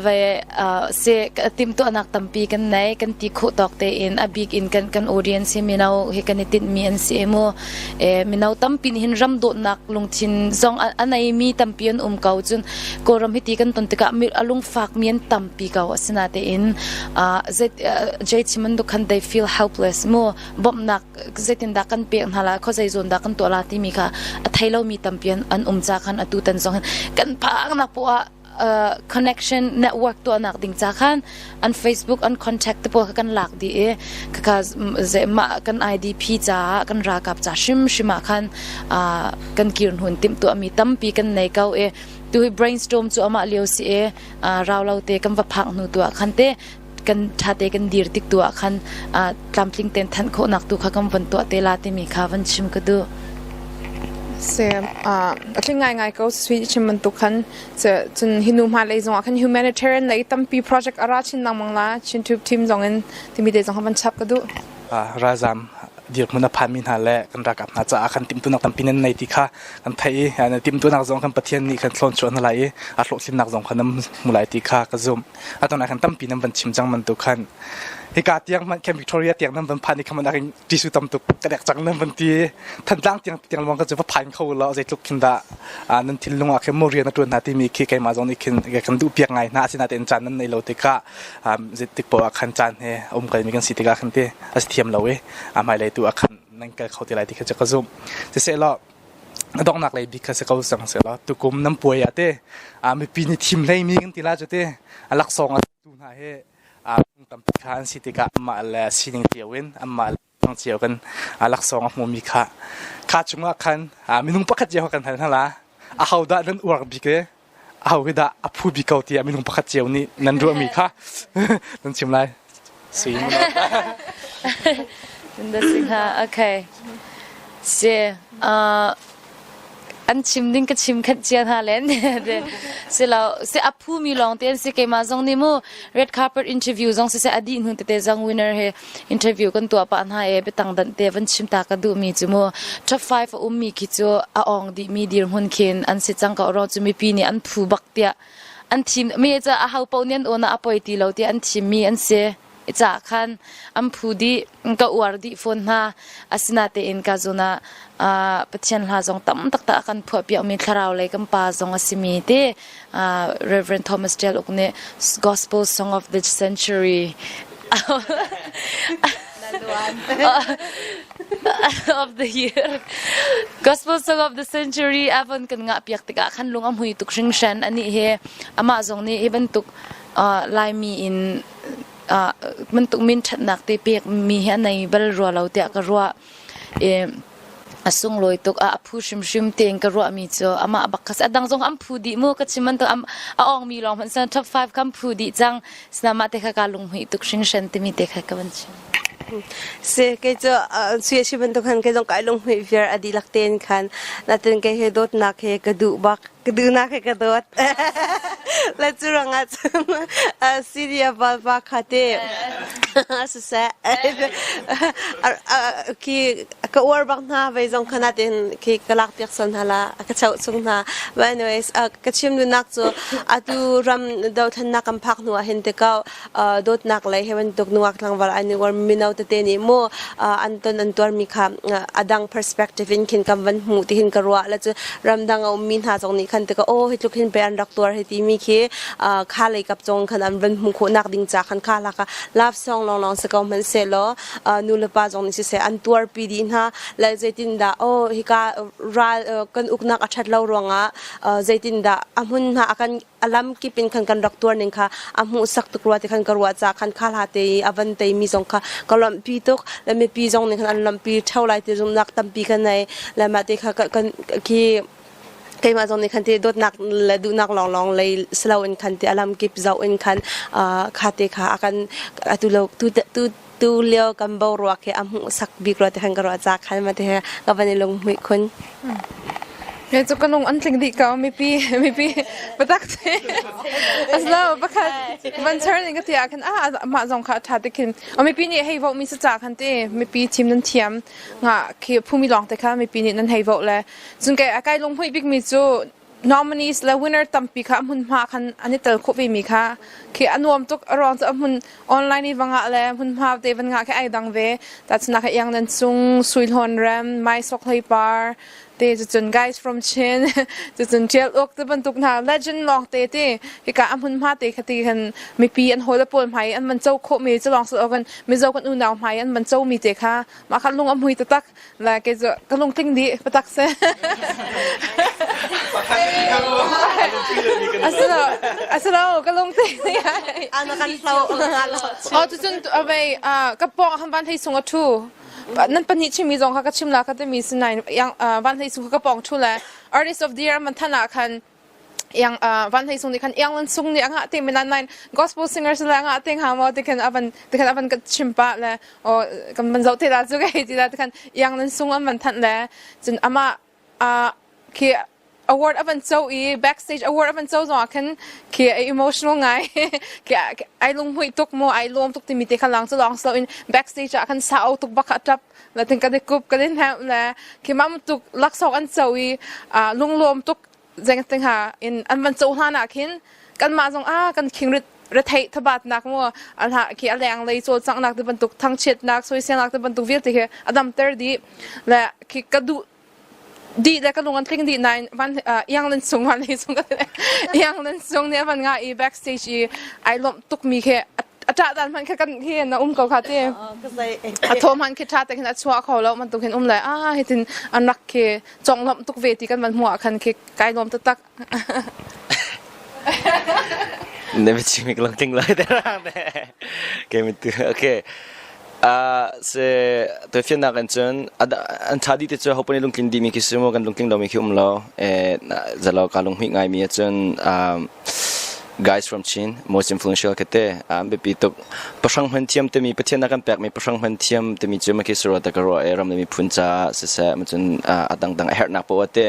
S2: เวเสติมตัวนักตั้มปีกันไหนกันตีโคตอกเตอินอบิกอินกันออเดียนเซมินาวเฮกันติดมีอันเซโมมินาวตั้มปีหินรำโดนักลงชินซองอันไหนมีตั้มปีอันเกาจนกรมฮิตีกันตนติกะมีอลุงฝากมีอันตั้มปีเกาสนาเตอินเจชิมันดูคันได้ feel helpless โมบ่มนักเจตินดักกันเปียงฮาละเขาใจโซนดักกันตัวลาที่มีค่ะไทยเรามีตั้มปีอันจากอตูตันสองกันพังนักปัวconnection network ตัวนักดิ่งจากขันอัน Facebook อัน contact ตัวกันหลักดีคือเจมากัน IDP จ้ากันรากับจ้าชิมาขันกันกินหุ่นติมตัวมีตั้มปีกันในเก้าตัว brainstorm ตัวมาเลี้ยวสิเราเตะกันว่าพังหนูตัวขันเตกันชาเตกันดีร์ติกตัวขันตามลิงเต็นทันโคนักตัวข้ากันวันตัวเตลาเตมีข้าวันชิมก็ดู
S4: เสียที่ง่ายๆก็สวิตช์มันตุกันจะจนฮินุมาเลยจงว่าคัน humanitarian เลยตั้มปี project อะไรชินนำมังละชินทูบทีมจงเงินที่มีเดจงเขาบัญชับก็ดู
S1: ราซามเดี๋ยวมันพันมินหาแลกันรักกับน่าจะคันติมตัวนักตั้มปีนั้นในที่ข้ากันไทยติมตัวนักจงคันประเทศนี้คันส่วนชวนอะไรอาลูกสิมนักจงคันน้ำมูลายที่ข้าก็ซุ่มตอนนั้นคันตั้มปีนั้นเป็นชิมจังมันตุกันเหตุการณ์ที่ยังมันแคมป์วิกตอเรียที่ยังนั้นเป็นพันที่เขามันได้ดิสุตัมตุกกระเดกจังนั้นเป็นที่ทันตั้งที่ยังมองก็จะว่าพันเขาแล้วจะลุกขึ้นได้นั่นที่ลุงอาเข้มโมเรียนนักตัวนาที่มีขี้ไก่มาจงนี่ขึ้นกันดูเปียกไงน่าสินาเต็นจันนั้นในโลติกะจะติดปอาคันจันเฮกันมีกันสิติกาคันเตอสเทียมเราไม่เลยตัวอาคันนั่นก็เขาที่ไรที่เขาจะกระซุ่มจะเสร็จแล้วต้องนักเลยบิคัสเขาสั่งเสร็จแล้วตุกุมน้ำป่วยเต้มีปีนี้ทีมเลยมีกันที่ละจุดเต้ลักษณะดูน่าเฮตั้มพิการสิติกะมาแล้วสิ่งเดียวกันมาต้องเจียวกันลักษณะมุมีค่าจุงกันมีนุ่งปักเจียวกันทั้งละเอาได้นั่นอวกบิกเอาได้ผู้บิกเอาที่มีนุ่งปักเจียวนี่นั่นรู้มีค่านั่นชิมไรสิ
S2: นั่นสิค่ะโอเคเสียอันชิมดิ้งก็ชิมขัดเจียนฮาเลนเดเสเราเสอผู้มีลองเตียนสิเกมาจงนิโม red carpet interview จงเสอดีหุ่นเตจัง winner เฮ interview กันตัวปานหาไปตั้งดันเตวันชิมตากระดูมีจุโม top 5มีคิจูอองดีมีดีร์หุ่นเคนอันสิจังก็รอจุมีปีนี้อันผู้บักเตียอันทีมมีจะอาหาปอเนียนโอนาอปอยตีเราเตียอันทีมมีอันเส จะคันอัมพูดีก็อวดดีฝนฮะอาสนาเตอินกาโซนาปะเชียนฮาจงตั้มตักตะกันพวกเปียมีคาราวเลยกันปาจงอาสิมีเตReverend Thomas Dale อุกเนี่ย Gospel Song of the Century of the year Gospel Song of the Century avon kan nga piak tika kan lung am hui tuk ring shan ani he ama jong ni even tuk lai mi inมันตุกมินชัดนักตีเปียกมีเห็นในบลรัวเราเตะกรัวส่งลอยตุกผู้ชิมเตียงกรัวมีเจออามาบักคัสดังจงอัมพูดีมัวก็ชิมันตัวอองมีลองมันสันท็อป5คัมพูดีจังสนามาเตะการลงหุยตุกชิงเชนติมีเตะกันวันชิม
S3: เสกจะสุยชิบันตุกันก็ต้องการลงหุยเฟียร์อดีลักเตนคันนั่นเป็นแค่เหตุนักเหตุกระดูบักกระดูนักเหตุกระโดดและจุรังอาซีเรียบาบักขัดเตสุดแซ่คือก็อวดบักหน้าไปจงขนาดเองคือกลักเปียกสันฮะละก็เช่าส่งหน้าวันนี้ก็ชิมดูนักจูดูรำดาวทันนักกำพักหนัวเห็นแต่ก็โดดนักเลยให้มันตกนัวกลางวันอันนี้ว่ามีนาวเตนี่โมอันตัวมีค่ะดัง perspective อินคินกำวันหูที่เห็นกรัวแล้วจะรำดังเอามีนหาจงนี้คันแต่ก็โอ้ให้ทุกเห็นไปอันรักตัวให้ที่มีคือข้าเลยกับจงคันอันวันหูโคนักดิ่งจากคันข้าละค่ะลาบซองลองสกอมันเสร็จแล้วนูเลปาจงนี้สิเสอันตัวปีดินฮะแล้วใจตินดาโอ้ฮิการากันอุกนักอัจฉริยะรวงอ่ะใจตินดาอามุนฮะอากันอลัมกิเป็นคันรักตัวนึงค่ะอามุสักตุกรัวที่คันกรัวจากคันข้าลาเตยอวันเตยมีจงค่ะก็ลำปีตุกแล้วมีปีจงนึงคันลำปีเท่าไรที่จงนักตั้มปีกันในแล้วมาเตยค่ะกันที่ใครมาจงในคันที่โดดนักและดูนักลองเลยสลาวินคันที่อลัมกิบเจ้าอินคันคาเตค่ะอากันตุเลตุเลียวกันบ่รัวแค่อามุสักบีกรัวที่คันกรัวจากคันมาเตยกับวันนี้ลงมือคน
S4: เนี่ยจุกนงอันถึงดีก็ไม่ปีประตักเสียอัสลาบักคัดวันเช้านี่ก็ที่อาคันมาจงขาทัดกินไม่ปีนี่ให้บอกมีสัจจคันเต้ไม่ปีทีมนั้นเทียมงะคือผู้มีลองแต่ค่ะไม่ปีนี้นั้นให้บอกเลยจนแกอาการลงพูดบิ๊กมีจูnominees และ winner ตั้มปีค่ะมุนมาคันอันนี้เตอร์คุบมีค่ะคืออันวมตุกรองจะมุนออนไลน์นี่วังอะเลยมุนมาเตวันงะแค่ไอ้ดังเวแต่สนักยังนั้นซุงสุยฮอนแรมไม่สกไฮปาร์เตจะจน guys from Chin จะจนเจลอกจะบรรทุกหน้า legend ลองเตคือการอันมุนมาเตคดีกันไม่ปีอันโหดปวดไหมอันมันเจ้าโคมีจะลองสู้กันไม่เจ้ากันอุ่นหนาวไหมอันมันเจ้ามีเตค่ะมาคันลุงอันหุยตะตักแล้วแกจะก็ลงทิ้งดีปะตักเซ่อาสระก็ลงตีนี่
S3: อันนั้นเรา
S4: อ๋อจนเอาไปกระป๋องทำบ้านให้ส่งทูนั่นเป็นนิชิมิจงค่ะก็ชิมแล้วก็จะมีสิ่งไหนยังบ้านให้ส่งกระป๋องทูแล้ว Artist of the Year มันถนัดคันยังบ้านให้ส่งนี่คันยังนั้นส่งนี่อ่ะที่มันนั่น Gospel Singers แล้วอ่ะที่หาว่าที่คันอันก็ชิมปะแล้วอ๋อกันมันจะที่เราจะให้ที่เราที่คันยังนั้นส่งมันถนัดแล้วจนอามาคือ award อันโซ่backstage award อันโซ่จงคันคือ emotional ไงคือไอ้ลุงหุยตุกโมไอ้รวมตุกที่มีที่ข้างหลังจะลอง so in backstage คันสาวตุกบักจับแล้วถึงกันได้กรุบกันได้แถวแล้วคือมันตุกลักษณะอันโซ่ลุงรวมตุกเจงติงหาอินอันมันโซ่ท่านักขินกันมาจงกันคิงระเททบาทนักมัวอันหาคืออะไรอย่างเลยโซ่จังนักที่บรรทุกทั้งเช็ดนักสวยเสียนักที่บรรทุกวิลที่คืออดัมเตอร์ดีและคือกระดูดีแต่ก็ลงกันทิ้งดีนายวันยังเล่นส่งวันนี้ส่งกันยังเล่นส่งเนี่ยวันง่ายแบ็กสเตจไอ้ลมตุกมีแค่อาจารย์มันแค่กันที่นะเขาค่ะที่โทรมันคิดท่าแต่ขนาดชัวเขาแล้วมันตุกเห็นเลยเห็นอันนักแค่จองลมตุกเวทีกันมันหัวคันแค่ไกลลมตัก
S5: เนี่ยไม่ใช่มีกลางทิ้งเลยแต่ร่างเนี่ยเกมตัวโอเคเสตัวฟินนักกันจนอันท้ายที่จะเขาเป็นลุงกินดีมีคิดว่ากันลุงกินเรามีคิดเราจะเราการลุงหิงไงมีจนguys from Chin most influential ก็แต่แบบปีตุกประชังพันเทียมแต่มีประเทศนักการแปลกมีประชังพันเทียมแต่มีจุดมาคิดสุดแต่ก็รอรำมีพุ่นจ่าเสียมันจนดังเฮร์นักปวดแต่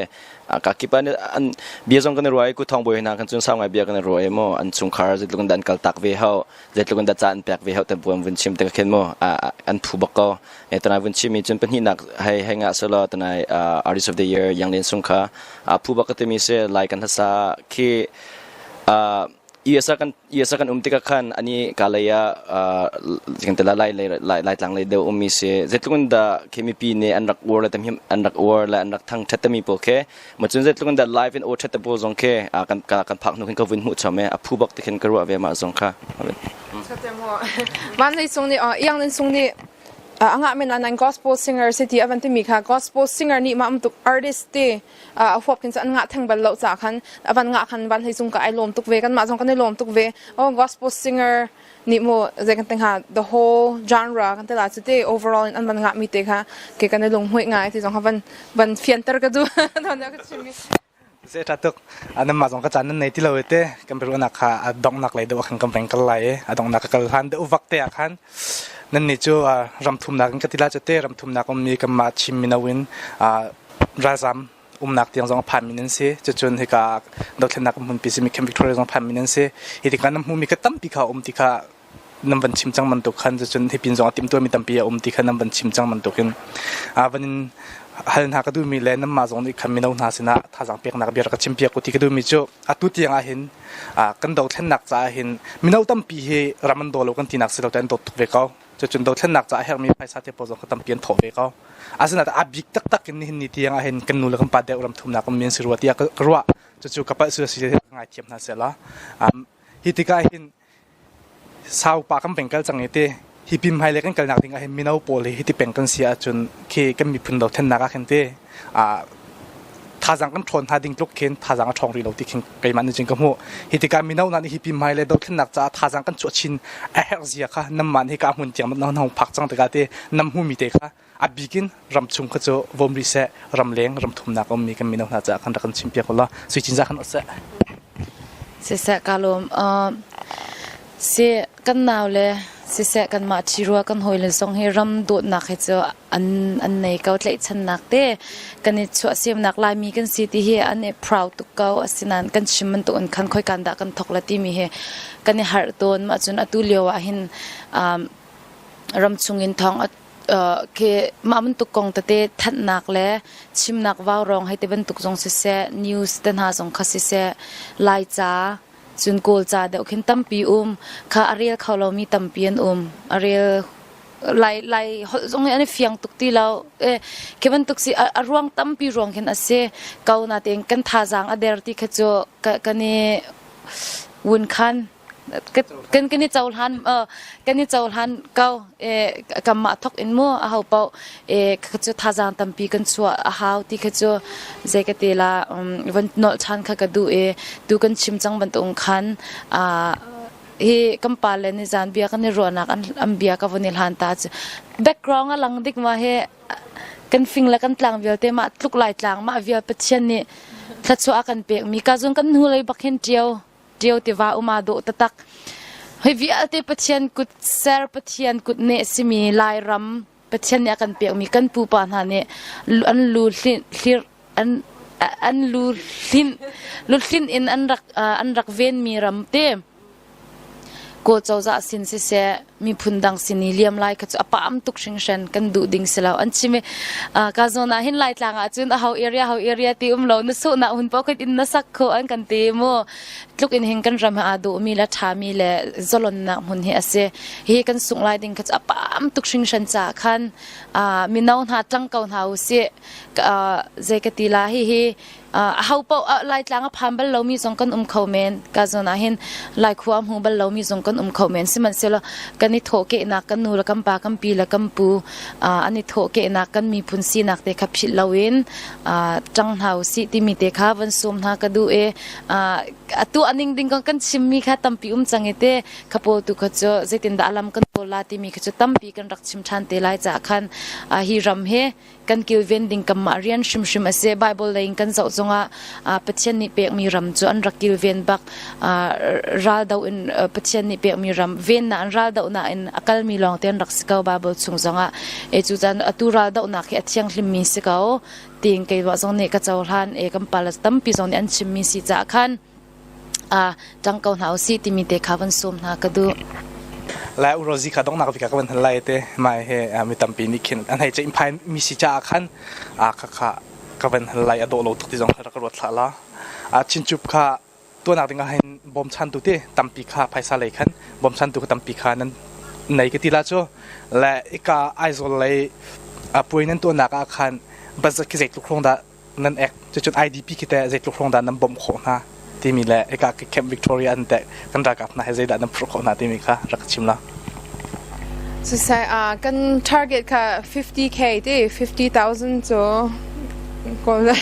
S5: กากิปานอันเบียร์จงกันรวยกูทองบวยนักกันจนสาวไงเบียร์กันรวยโมอันสุงคาร์จะลุกันดันกัลตักเวเฮาจะลุกันดันจานแปลกเวเฮาแต่บวมวันชิมแต่ก็เข็นโมอันผู้บักก็ตอนนั้นวันชิมมีจนเป็นหินักให้งานสละตอนนั้นArtist of the Yearยังเล่นสุงคาผู้บักก็จะมีเสียไล่กันทัศน์ที่ iya sakan umtika khan ani kalaya jing tela lai tlang lai de umi se zetlung da kemipi ne anrak war la tamhim anrak war la anrak thang thatami poke machun zetlung da live in o thatta bo jongke kan phak nu kan win mu chame a phubak te khen karwa ve ma jongkha
S4: man nei song ni yang nen song ni anga men an gospel singer city avanti mi kha gospel singer ni ma tuk artist te hop kin an nga thang bal lo cha khan avan nga khan ban hei sung ka ai lom tuk ve kan ma jong kan nei lom tuk ve gospel singer ni mo ze kan teng ha the whole genre kan te la chite overall in an ban nga mi te kha ke kan nei lom hoi nga ti jong ha ban fianter ka du don ya ka chimi
S1: se tatuk anam ma jong ka chan nei ti lo te Tonbiaruahnak kha adong nak lai do khang kam peng kal lai adong nak kal han de uvak te akhanนั่นนี่จู่รำทุ่มนักกันที่ลาจะเตะรำทุ่มนักมีกันมาชิมมินาวินราซัมนักที่ยังสองพันมินเซ่จะจนให้กับดอกเทนนักมันปีซิมิเคมวิกตอเรียสองพันมินเซ่เหตุการณ์นั้นมีกระตั้มปีเขาที่เขานำบันชิมจังมันตกขันจะจนให้ปีนสองติมตัวมีตั้มปีที่เขานำบันชิมจังมันตกกันวันนี้ฮันหากระดูมีแลน้ำมาสองที่ขันมินาหาสินะท่าสังเปียกนักเบียร์กับชิมเปียกที่กระดูมีจู่ตุที่ยังเห็นกันดอกเทนนักจะเห็นมินาตั้มปีให้รามันโดนกันที่นักสิเราแต่ตกเวกจะจนเราเท่านักจะเห็นมีไฟสาธิตโปรโจก็ตั้งเปลี่ยนถอดไปเขาอาศัยแต่อาบิกตักกันนี่ที่ยังเห็นกันนู่นแล้วกันปัดเดียวรำทุ่มนักมันมีสิรวที่กรัวจะจู่กับเสือสีง่ายเทียมนั่นเสร็จแล้วฮิติกาเห็นสาวปากกันเป็นกันจังเตะฮิพิมให้เล็กกันกันนักที่เห็นมีน้าโปเลยฮิติเป็นกันเสียจนเคกันมีพื้นเราเท่านักกันเตะท่าจังกันทนท่าดิ่งลุกเข็นท่าจังกันชองรีเราที่เข็นไกมันจริงก็หัวเหตุการณ์มีน้านั้นฮิพิมให้เลยเราเท่านักจะท่าจังกันจวดชินเเสียค่ะน้ำมันให้การหุ่นเจียมมันน้องผักจังแต่กาเตะน้ำหูมีเตะค่ะบิกินรำชุงก็จะวอมรีเซรำเลี้ยงรำทุ่มนักก็มีกันมีน้าจะกันรักกันชิมเปียกคนละสุจินจะกันอดเสะ
S2: เสกาลมเสกันนาวเลยเสกันมาชิรัวกันหอยเลยส่งให้รำดูดนักให้เจออันในเกาเลยชันนักเต้กันนี่ชัวเสียมนักลายมีกันสิที่เฮอันนี้ proud ตุกเกาสินันกันชิมมันตัวอันคันค่อยกันด่ากันทกละที่มีเฮกันนี่หาตัวมาจนอตุเลียวเห็นรำชุงอินทองเคมามันตุกกงแต่ทัดนักและชิมนักว่าวรองให้เตบันตุกจงเสนิวส์ตันหาจงคัสเสไลจ้าจนโกลจ้าเดี๋ยวขึ้นตั้มปีข้าอารีลเขาเรามีตั้มปีนอารีลไล่จงอันนี้เฟียงตุกตีเราเคบันตุกสิรวงตั้มปีรวงเห็นอาเซเกาหน้าเต็งกันท่าจางอเดอร์ที่เขาจะกันนี่วุนคันกันนี่เจ้าหันกันนี่เจ้าหันเก่ากำมาทกอินมัวเขาเป่าเขาจะท่าจางตั้มปีกันชัวเขาที่เขาจะเจกตีละวันนอชันเขาก็ดูกันชิมจังบันตรงคันเฮกัมปาเลนิจานเบียกันนี่รัวนักอันเบียกับวันนี้หันตาจแบ็กกราวน์หลังดิกมาเฮกันฟิงและกันตลางเบียเตมาลุกไหลตลางมาเบียเป็นเช่นนี้ทัดชัวกันเปียกมีการจงกันหูเลยบักเห็นเดียวที่ว่าอุมาโดตักเฮ้ยวิอาเตปเชียนกุดเซอร์ปเชียนกุดเนสิมีลายรำปเชียนเนี่ยกันเปียกมีกันปูปานหาเนี่ยอันลูลิอันลูลินอินอันรักเวนมีรำเตกูเจ้าจะสินเสียมีพุนดังสินีเลียมไล่ก็จะปามตุกชิงเชนกันดูดิ่งเสลาอันชิมกาโซนาเห็นไล่ต่างอ่ะจุนเฮาเอเรียที่เราเนื้อสุนัขหุ่นปอกอินนัสักโคอันกันตีโมลูกอินเห็นกันรำหาดูมีละทามีละจลนนักหุ่นเฮเสเฮกันสุงไล่ดิ่งก็จะปามตุกชิงเชนจากขันมีน้องหาจังเก่าหาเสียเจกตีลาเฮเฮาเป่าไล่ต่างพันบัลเรามีสองกันเขาเมนกาโซนาเห็นไล่ความหูบัลเรามีสองกันเขาเมนสิมันเสลกันนี่โถเกนักกันนูละกันปากันปีละกันปูอันนี้โถเกนักกันมีพุนซีนักเตะขับผิดลาวินจังหาวสิที่มีเตะขาวันซุมหากระดูตัวอันนิ่งๆกันชิมมีค่ะตั้มปีจังเตะขบตุกจะเจตินดาลำกันโตลาที่มีขจะตั้มปีกันรักชิมชันเตะไล่จากขันฮิรัมเฮกันกิวเวนดิ่งกันมาเรียนชิมเสไบเบิลเลยกันเจ้าจงปัจจัยนี้เปียกมีรำจวนรักกิวเวนบักรัลดาวอินปัจจัยนี้เปียกมีรำเวนน่ะรัลดาวน่ะอินอากาศมีลองเตียนรักสกาวไบเบิลจงจุจันตุรัลดาวน่ะที่เชียงลิมมีสกาวติงเกว่าจงเนี่ยก็เจ้าท่านกัมปาลตั้มปีจงเนี่ยอันชิมมีสิจากขันจังเกาหนาวสิที่มีเตะขาวันซุมนะก็ดู
S1: และอุโรจิขาต้องนักวิกากันทันไล่เตะไม่เฮมีตั้มปีนี้เข็นอันไหนจะอิมพายมีสิจากขันค่ะกันทันไล่อโดโลตุกที่จงรักรวดละชินจุบค่ะตัวนักติงก็เห็น บอมชันตุเตตัมปีคาไพซาเลยขันบอมชันตุตัมปีคานั้นในกติลาโจและอีกาไอโซเลยป่วยนั้นตัวนักอาคารบัสกิเจตุกรงดานั่นเอกจุด IDP คิดแต่เจตุกรงดานั้นบอมโคนาที่มีแหละอีกาแคมป์วิกตอเรียนแต่กันรักกับนะเฮเจดานั้นโปรโคนาที่มีค่ะรักชิมละ
S4: สุดท้ายกัน target ค่ะ 50k ที่ 50,000จ้ะก็เลย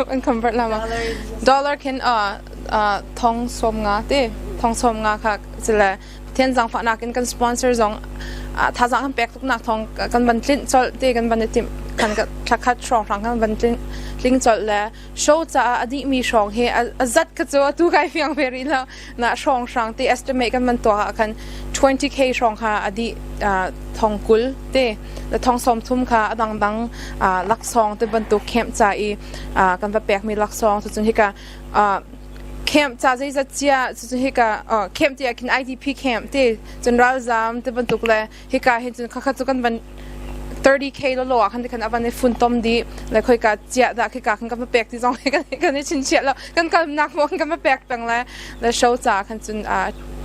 S4: มัน convert ละมั้ง dollar คิดทองสมงาที่ทองสมงาค่ะจะเลยเทียนจังฝักนักกัน sponsor จังถ้าจังกันแปลกทุกนักทองกันบันทินจอดที่กันบันทิมกันก็ทักขัดช่องทางกันบันทินลิงจอดแล้วโชว์จะอดีมีช่องเฮจัดก็จะตู้ไก่เฟียงเวรีแล้วนะช่องช่างที่ estimate กันมันตัวกัน 20k ช่องค่ะอดีทองกุลที่และทองสมทุ่มค่ะดังลักซองที่บรรทุกเข้มใจกันแปลกมีลักซองสุดที่ก็เข้มจะจะเจียสุดที่ก็เข้มที่กิน IDP เข้มที่จนเราจำที่บรรทุกเลยที่ก็เห็นจนข้าจุกันบัน 30k แล้วหลอกคันที่คันอันนี้ฝุ่นต้มดีแล้วค่อยก็เจียได้ค่อยก็คันก็มาแปลกที่จงกันนี่ชินเชียแล้วกันก็นักมองกันมาแปลกต่างแล้วโชว์จากคันจน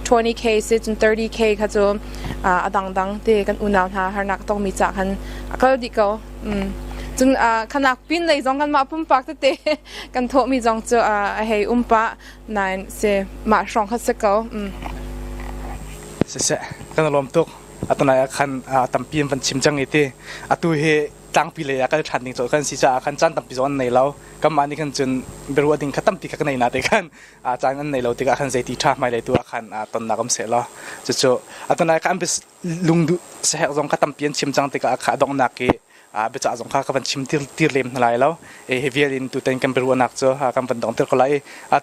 S4: 20k สิจน 30k ค่ะจนดังที่กันอุ่นหนาวหานักต้องมีจากคันก็ดีก็จนขนาดปิ้นเลยจงกันมาปุ่มปากเตะกันโทมีจงจะให้ปะนายเสมาช่องคัสเกล
S1: เสร็จกันรวมตุกตอนนั้นคันตัมปีนฟันชิมจังเตตัวเฮจังปีเลยก็ทันดิ้งโจกันสิจะคันจันตัมปีจอนในเราก็มานี่กันจนเบรัวดิ้งขัดตัมปีกันในนาเตกันจังอันในเราเตกันคันเซติท่าไม่เลยตัวคันตอนนักก็เสร็จแล้วจู่ตอนนั้นคันเป็นลุงดูเสียจงขัดตัมปีนชิมจังเตกันขาดองนักเกเบจ่าจงข้ากันชิมตีเล็มอะไรแล้วเฮเวียรินตัวเต็งกันเบรัวนักจ้ะกันเป็นดองเตอร์ก็เลย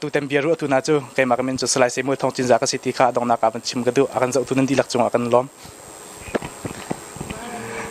S1: ตัวเต็มเบียร์ตัวน่าจ้ะใครมากันเป็นจ้ะสไลด์เสมอทองจินจากสิทธิขาดองนักกันชิมกันดูกันจะตัวนั้นดีหลักจงกันล้อม